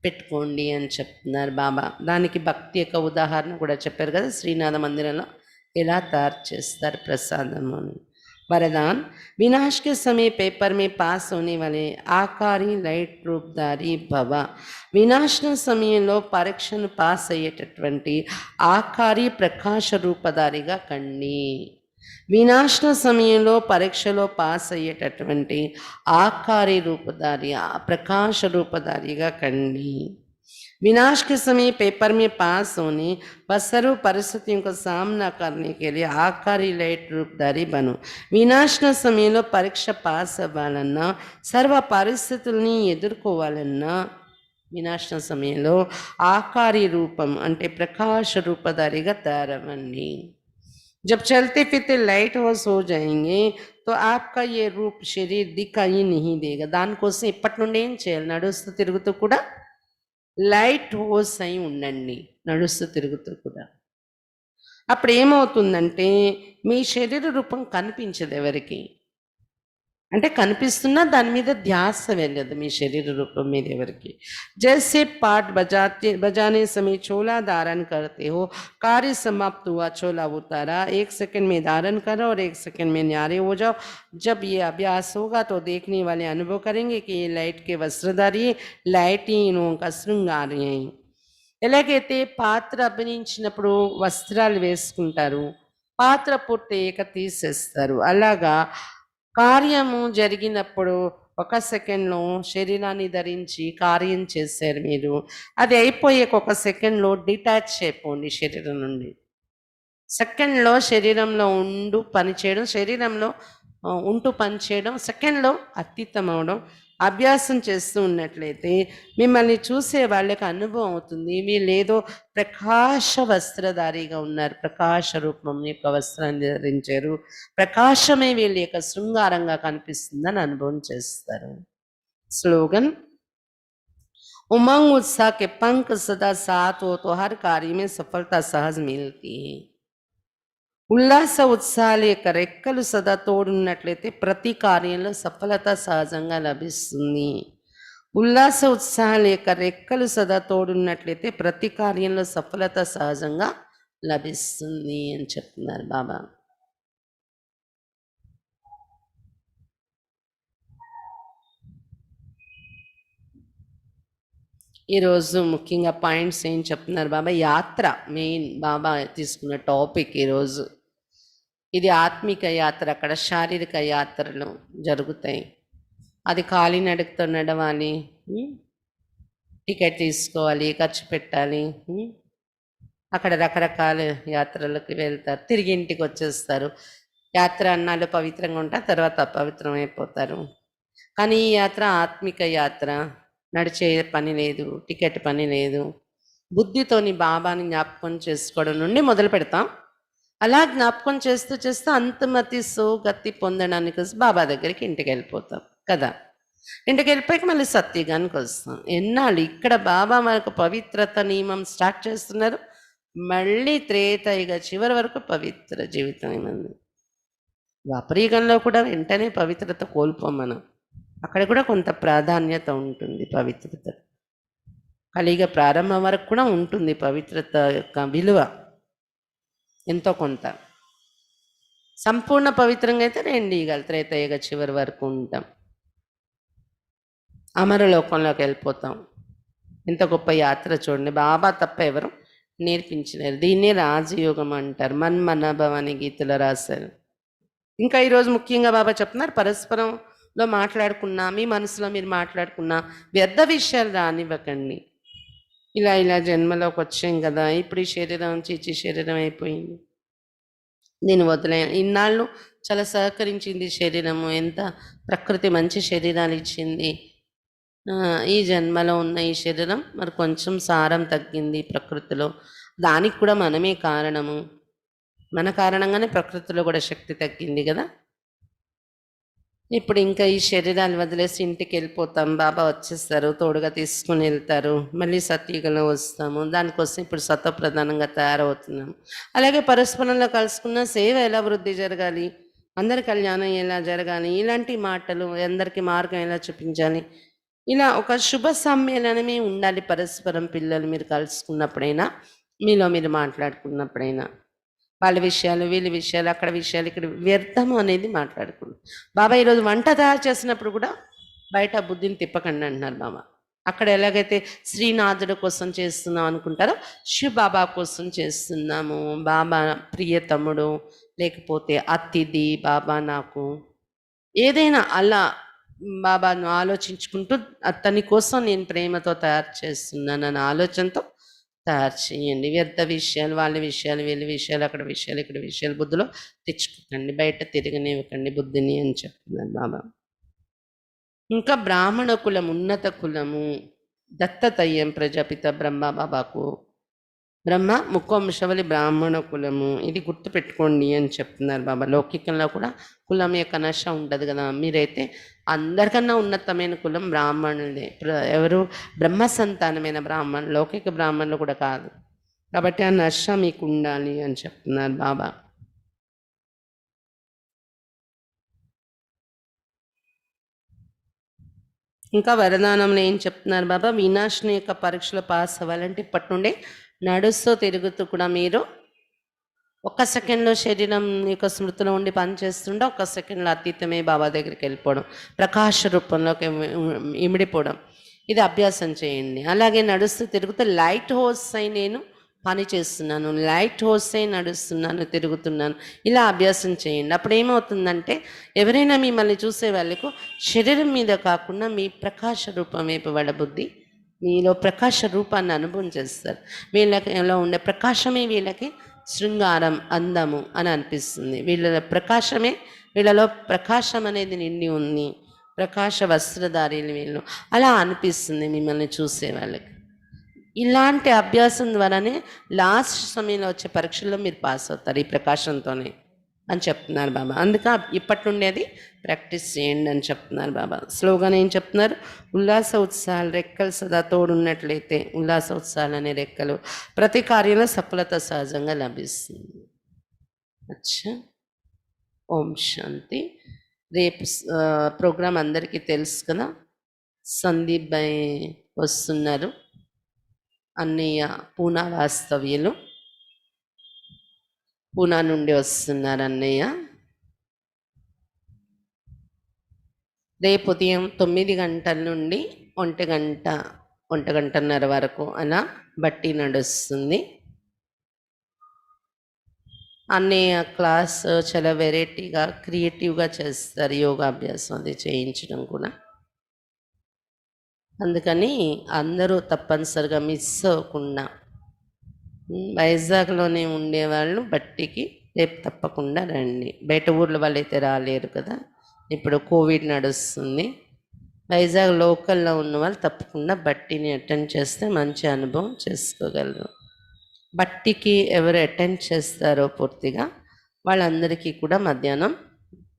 పెట్టుకోండి అని చెప్తున్నారు బాబా. దానికి భక్తి యొక్క ఉదాహరణ కూడా చెప్పారు కదా, శ్రీనాథ మందిరంలో ఎలా తయారు చేస్తారు ప్రసాదం అని. वरदान, विनाश के समय पेपर में पास होने वाले आकारी లైట్ రూపధారి భవ. వినాశన సమయంలో పరీక్షను పాస్ అయ్యేటటువంటి ఆకారి ప్రకాశ రూపధారిగా కండి. వినాశన సమయంలో పరీక్షలో పాస్ అయ్యేటటువంటి ఆకారి రూపధారి ప్రకాశ రూపధారిగా కండి. विनाश के समय पेपर में पास होने व सर्व परिस्थितियों का सामना करने के लिए आकारी లైట్ రూపధారి बनो. వినాశన సమయంలో పరీక్ష పాస్ అవ్వాలన్నా, సర్వ పరిస్థితుల్ని ఎదుర్కోవాలన్నా వినాశన సమయంలో ఆకారి రూపం అంటే ప్రకాశ రూపధారిగా తయారవ్వండి. जब चलते फिरते लाइट हाउस हो जाएंगे तो आपका ये रूप शरीर दिखाई नहीं देगा. దానికోసం ఇప్పటి నుండి ఏం చేయాలి, నడుస్తూ తిరుగుతూ కూడా లైట్ హౌస్ అయి ఉండండి, నడుస్తూ తిరుగుతూ కూడా. అప్పుడు ఏమవుతుందంటే మీ శరీర రూపం కనిపించదు ఎవరికి, అంటే కనిపిస్తున్నా దాని మీద ధ్యాస వెళ్ళదు మీ శరీర రూపం మీద ఎవరికి. जैसे पाठ बजाने समय चोला धारण करते हो, कार्य समाप्त हुआ, चोला उतारा, 1 सेकंड में धारण करो और 1 सेकंड में न्यारे हो जाओ. जब ये अभ्यास होगा तो देखने वाले अनुभव करेंगे कि ये लाइट के वस्त्रधारी लाइट ही इन लोगों का श्रृंगार है. ఎలాగైతే పాత్ర అభినయించినప్పుడు వస్త్రాలు వేసుకుంటారు, పాత్ర పూర్తయ్యాక తీసేస్తారు, అలాగా కార్యము జరిగినప్పుడు 1 సెకండ్లో శరీరాన్ని ధరించి కార్యం చేశారు మీరు, అది అయిపోయాక 1 సెకండ్లో డిటాచ్ అయిపోండి శరీరం నుండి. సెకండ్లో శరీరంలో ఉంటూ పనిచేయడం, శరీరంలో ఉంటూ పనిచేయడం, సెకండ్లో అతీతం అవడం అభ్యాసం చేస్తూ ఉన్నట్లయితే మిమ్మల్ని చూసే వాళ్ళకి అనుభవం అవుతుంది, వీళ్ళేదో ప్రకాశ వస్త్రధారిగా ఉన్నారు, ప్రకాశ రూపం యొక్క వస్త్రాన్ని ధరించారు, ప్రకాశమే వీళ్ళ యొక్క శృంగారంగా కనిపిస్తుందని అనుభవం చేస్తారు. స్లోగన్, उमंग उत्साह के पंख सदा साथ हो तो हर कार्य में सफलता सहज मिलती है. ఉల్లాస ఉత్సాహాల యొక్క రెక్కలు సదా తోడున్నట్లయితే ప్రతి కార్యంలో సఫలత సహజంగా లభిస్తుంది. ఉల్లాస ఉత్సాహాల యొక్క రెక్కలు సదా తోడున్నట్లయితే ప్రతి కార్యంలో సఫలత సహజంగా లభిస్తుంది అని చెప్తున్నారు బాబా. ఈరోజు ముఖ్యంగా పాయింట్స్ ఏం చెప్తున్నారు బాబా, యాత్ర మెయిన్ బాబా తీసుకున్న టాపిక్ ఈరోజు. ఇది ఆత్మిక యాత్ర, అక్కడ శారీరక యాత్రలు జరుగుతాయి. అది కాలినడకతో నడవాలి, టికెట్ తీసుకోవాలి, ఖర్చు పెట్టాలి. అక్కడ రకరకాల యాత్రలకు వెళ్తారు, తిరిగి ఇంటికి వచ్చేస్తారు. యాత్ర అన్నాళ్ళు పవిత్రంగా ఉంటారు, తర్వాత అపవిత్రం అయిపోతారు. కానీ ఈ యాత్ర ఆత్మిక యాత్ర. నడిచే పని లేదు, టికెట్ పని లేదు. బుద్ధితోని బాబాని జ్ఞాపకం చేసుకోవడం నుండి మొదలు పెడతాం. అలా జ్ఞాపకం చేస్తూ చేస్తూ అంతమతి గతి పొందడానికి బాబా దగ్గరికి ఇంటికి వెళ్ళిపోతాం కదా. ఇంటికి వెళ్ళిపోయాక మళ్ళీ సత్యుగానికి వస్తాం. ఎన్నాళ్ళు ఇక్కడ బాబా మనకు పవిత్రత నియమం స్టార్ట్ చేస్తున్నారు. మళ్ళీ త్రేతాయుగ చివరి వరకు పవిత్ర జీవితం ఏమంది. ద్వాపరయుగంలో కూడా వెంటనే పవిత్రత కోల్పోం మనం. అక్కడ కూడా కొంత ప్రాధాన్యత ఉంటుంది పవిత్రత. కలియుగ ప్రారంభం వరకు కూడా ఉంటుంది పవిత్రత యొక్క విలువ ఎంతో కొంత. సంపూర్ణ పవిత్రంగా అయితే 2 యుగాలు త్రేతాయుగ చివరి వరకు ఉంటాం. అమరలోకంలోకి వెళ్ళిపోతాం. ఎంత గొప్ప యాత్ర చూడండి. బాబా తప్ప ఎవరు నేర్పించలేరు. దీన్నే రాజయోగం అంటారు. మన్మనభవ అని గీతలో రాశారు. ఇంకా ఈరోజు ముఖ్యంగా బాబా చెప్తున్నారు, పరస్పరంలో మాట్లాడుకున్నా, మీ మనసులో మీరు మాట్లాడుకున్నా వ్యర్థ విషయాలు రానివ్వకండి. ఇలా జన్మలోకి వచ్చాం కదా, ఇప్పుడు ఈ శరీరం చీచి శరీరం అయిపోయింది, దీన్ని వదిలే. ఇన్నాళ్ళు చాలా సహకరించింది శరీరము, ఎంత ప్రకృతి మంచి శరీరాలు ఇచ్చింది. ఈ జన్మలో ఉన్న ఈ శరీరం మరి కొంచెం సారం తగ్గింది ప్రకృతిలో. దానికి కూడా మనమే కారణము. మన కారణంగానే ప్రకృతిలో కూడా శక్తి తగ్గింది కదా. ఇప్పుడు ఇంకా ఈ శరీరాన్ని వదిలేసి ఇంటికి వెళ్ళిపోతాం. బాబా వచ్చేస్తారు, తోడుగా తీసుకుని వెళ్తారు. మళ్ళీ సత్యుగంలో వస్తాము. దానికోసం ఇప్పుడు సత్వప్రధానంగా తయారవుతున్నాము. అలాగే పరస్పరంలో కలుసుకున్న సేవ ఎలా వృద్ధి జరగాలి, అందరి కళ్యాణం ఎలా జరగాలి, ఇలాంటి మాటలు, అందరికీ మార్గం ఎలా చూపించాలి, ఇలా ఒక శుభ సమ్మేళనమే ఉండాలి. పరస్పరం పిల్లలు మీరు కలుసుకున్నప్పుడైనా, మీలో మీరు మాట్లాడుకున్నప్పుడైనా, వాళ్ళ విషయాలు, వీళ్ళ విషయాలు, అక్కడ విషయాలు, ఇక్కడ వ్యర్థము అనేది మాట్లాడుకుంటాం. బాబా ఈరోజు వంట తయారు చేసినప్పుడు కూడా బయట బుద్ధిని తిప్పకండి అంటున్నారు బాబా. అక్కడ ఎలాగైతే శ్రీనాథుడు కోసం చేస్తున్నాం అనుకుంటారో, శివ బాబా కోసం చేస్తున్నాము. బాబా ప్రియతముడు, లేకపోతే అతిథి, బాబా నాకు ఏదైనా అలా బాబాను ఆలోచించుకుంటూ అతని కోసం నేను ప్రేమతో తయారు చేస్తున్నాను అన్న ఆలోచనతో తయారు చేయండి. వ్యర్థ విషయాలు, వాళ్ళ విషయాలు, వీళ్ళ విషయాలు, అక్కడ విషయాలు, ఇక్కడ విషయాలు బుద్ధిలో తెచ్చుకోకండి, బయట తిరగనివ్వకండి బుద్ధిని అని చెప్తున్నారు బాబా. ఇంకా బ్రాహ్మణ కులం ఉన్నత కులము. దత్తతయ్యం ప్రజాపిత బ్రహ్మ బాబాకు బ్రహ్మ ముఖవంశవలి బ్రాహ్మణ కులము. ఇది గుర్తుపెట్టుకోండి అని చెప్తున్నారు బాబా. లౌకికంలో కూడా కులం యొక్క నశ ఉండదు కదా. మీరైతే అందరికన్నా ఉన్నతమైన కులం బ్రాహ్మణులే. ఎవరు? బ్రహ్మ సంతానమైన బ్రాహ్మణులు, లౌకిక బ్రాహ్మణులు కూడా కాదు. కాబట్టి ఆ నశ మీకు ఉండాలి అని చెప్తున్నారు బాబా. ఇంకా వరదానంలో ఏం చెప్తున్నారు బాబా? వినాశని యొక్క పరీక్షలో పాస్ అవ్వాలంటే ఇప్పటి నుండే నడుస్తూ తిరుగుతూ కూడా మీరు 1 సెకండ్లో శరీరం యొక్క స్మృతిలో ఉండి పనిచేస్తుండే 1 సెకండ్లో అతీతమే బాబా దగ్గరికి వెళ్ళిపోవడం, ప్రకాశ రూపంలోకి ఇమిడిపోవడం, ఇది అభ్యాసం చేయండి. అలాగే నడుస్తూ తిరుగుతూ లైట్ హౌస్ అయి నేను పని చేస్తున్నాను, లైట్ హౌస్ అయి నడుస్తున్నాను, తిరుగుతున్నాను, ఇలా అభ్యాసం చేయండి. అప్పుడు ఏమవుతుందంటే ఎవరైనా మిమ్మల్ని చూసే వాళ్ళకు శరీరం మీద కాకుండా మీ ప్రకాశ రూపం వైపు వాళ్ళ బుద్ధి, మీలో ప్రకాశ రూపాన్ని అనుభవం చేస్తారు. వీళ్ళలో ఉండే ప్రకాశమే వీళ్ళకి శృంగారం, అందము అని అనిపిస్తుంది. వీళ్ళలో ప్రకాశం అనేది నిండి ఉంది, ప్రకాశ వస్త్రధారీలు వీళ్ళు, అలా అనిపిస్తుంది మిమ్మల్ని చూసే వాళ్ళకి. ఇలాంటి అభ్యాసం ద్వారానే లాస్ట్ సమయంలో వచ్చే పరీక్షల్లో మీరు పాస్ అవుతారు, ఈ ప్రకాశంతోనే అని చెప్తున్నారు బాబా. అందుకే ఇప్పటి నుండి అది ప్రాక్టీస్ చేయండి అని చెప్తున్నారు బాబా. స్లోగానే ఏం చెప్తున్నారు? ఉల్లాస ఉత్సాహాలు రెక్కలు సదా తోడున్నట్లయితే, ఉల్లాస ఉత్సాహాలు అనే రెక్కలు, ప్రతి కార్యంలో సఫలత సహజంగా లభిస్తుంది. అచ్చా, ఓం శాంతి. రేపు ప్రోగ్రాం అందరికీ తెలుసు కదా. సందీప్ భాయ్ వస్తున్నారు, అన్నయ్య పూనా వాస్తవ్యులు, పూనా నుండి వస్తున్నారు అన్నయ్య. రేపు ఉదయం 9 గంటల నుండి 1 గంటన్నర వరకు అలా బట్టి నడుస్తుంది. అన్నయ్య క్లాస్ చాలా వెరైటీగా క్రియేటివ్గా చేస్తారు యోగాభ్యాసం అది చేయించడం కూడా. అందుకని అందరూ తప్పనిసరిగా మిస్ అవ్వకుండా వైజాగ్లోనే ఉండేవాళ్ళు బట్టికి రేపు తప్పకుండా రండి. బయట ఊర్ల వాళ్ళైతే రాలేరు కదా, ఇప్పుడు కోవిడ్ నడుస్తుంది. వైజాగ్ లోకల్లో ఉన్న వాళ్ళు తప్పకుండా బట్టిని అటెండ్ చేస్తే మంచి అనుభవం చేసుకోగలరు. బట్టికి ఎవరు అటెండ్ చేస్తారో పూర్తిగా వాళ్ళందరికీ కూడా మధ్యాహ్నం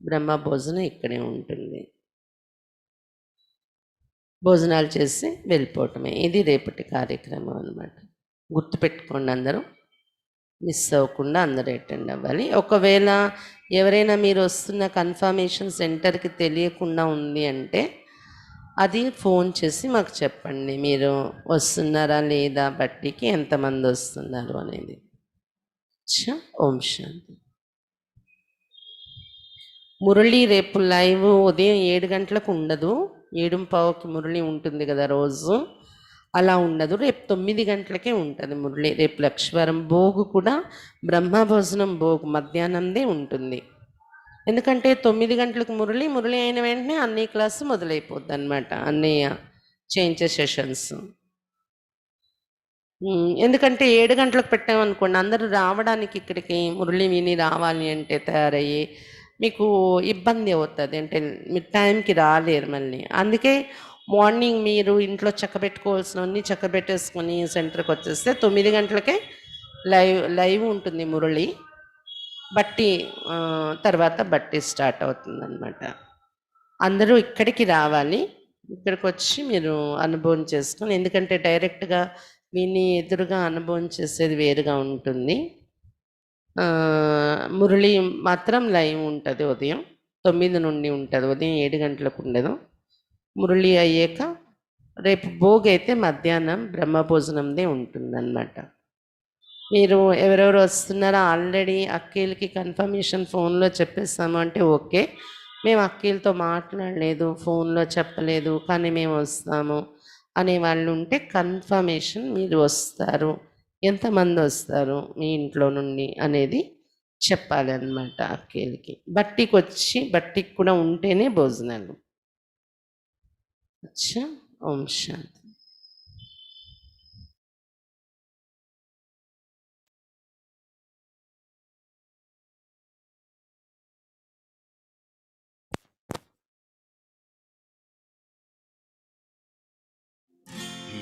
బ్రహ్మ భోజనం ఇక్కడే ఉంటుంది. భోజనాలు చేసి వెళ్ళిపోవటమే. ఇది రేపటి కార్యక్రమం అన్నమాట. గుర్తుపెట్టుకోండి, అందరూ మిస్ అవ్వకుండా అందరూ అటెండ్ అవ్వాలి. ఒకవేళ ఎవరైనా మీరు వస్తున్న కన్ఫర్మేషన్ సెంటర్కి తెలియకుండా ఉంది అంటే అది ఫోన్ చేసి మాకు చెప్పండి, మీరు వస్తున్నారా లేదా, బట్టికి ఎంతమంది వస్తున్నారు అనేది. ఓం శాంతి. మురళి రేపు లైవ్ ఉదయం 7 గంటలకు ఉండదు, 7:15కి మురళి ఉంటుంది కదా రోజు, అలా ఉండదు. రేపు 9 గంటలకే ఉంటుంది మురళి. రేపు లక్ష్మీవారం భోగు కూడా బ్రహ్మభోజనం భోగు మధ్యాహ్నందే ఉంటుంది. ఎందుకంటే 9 గంటలకు మురళి అయిన వెంటనే అన్నయ్య క్లాసు మొదలైపోద్ది అనమాట, అన్నయ్య చేయించే సెషన్స్. ఎందుకంటే 7 గంటలకు పెట్టామనుకోండి, అందరూ రావడానికి ఇక్కడికి మురళి విని రావాలి అంటే తయారయ్యి మీకు ఇబ్బంది అవుతుంది, అంటే మీరు టైంకి రాలేరు మళ్ళీ. అందుకే మార్నింగ్ మీరు ఇంట్లో చక్కబెట్టుకోవాల్సినవన్నీ చక్కబెట్టేసుకొని సెంటర్కి వచ్చేస్తే 9 గంటలకే లైవ్ ఉంటుంది మురళి. బట్టి తర్వాత బట్టి స్టార్ట్ అవుతుంది అనమాట. అందరూ ఇక్కడికి రావాలి, ఇక్కడికి వచ్చి మీరు అనుభవం చేసుకొని, ఎందుకంటే డైరెక్ట్గా విని ఎదురుగా అనుభవం చేసేది వేరుగా ఉంటుంది. మురళి మాత్రం లైవ్ ఉంటుంది, ఉదయం 9 నుండి ఉంటుంది, ఉదయం 7 గంటలకు ఉండదు. మురళి అయ్యాక రేపు భోగి అయితే మధ్యాహ్నం బ్రహ్మభోజనందే ఉంటుందన్నమాట. మీరు ఎవరెవరు వస్తున్నారో ఆల్రెడీ అక్కీలకి కన్ఫర్మేషన్ ఫోన్లో చెప్పేస్తాము అంటే ఓకే, మేము అక్కీలతో మాట్లాడలేదు, ఫోన్లో చెప్పలేదు, కానీ మేము వస్తాము అనే వాళ్ళు ఉంటే కన్ఫర్మేషన్ మీరు వస్తారు, ఎంతమంది వస్తారు మీ ఇంట్లో నుండి అనేది చెప్పాలి అన్నమాట అక్కీలకి. బట్టికి వచ్చి బట్టికి కూడా ఉంటేనే భోజనాలు. అచ్చా. ఓం శాంతి.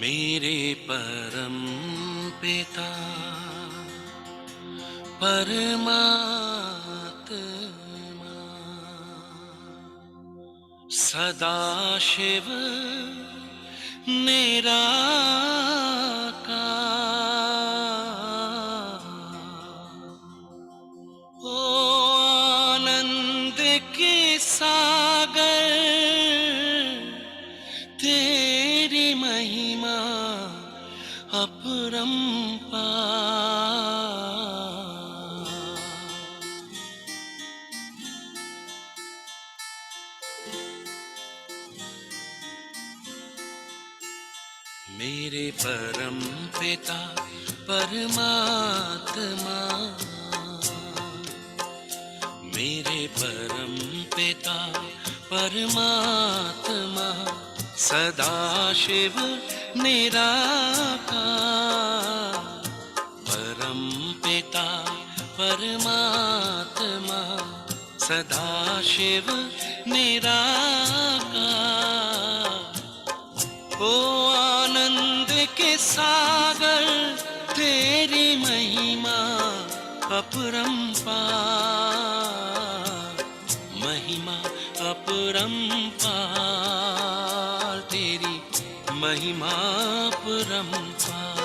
मेरे परम पिता परमात्मा सदाशिव निराकार, ओ आनंद के सागर, तेरी महिमा अपरंपार। मेरे परम पिता परमात्मा, मेरे परम पिता परमात्मा सदाशिव निराकार, परम पिता परमात्मा सदाशिव निराकार, ओ आनंद के सागर, तेरी महिमा अपरंपार, महिमा अपरंपार, तेरी महिमा अपरंपार।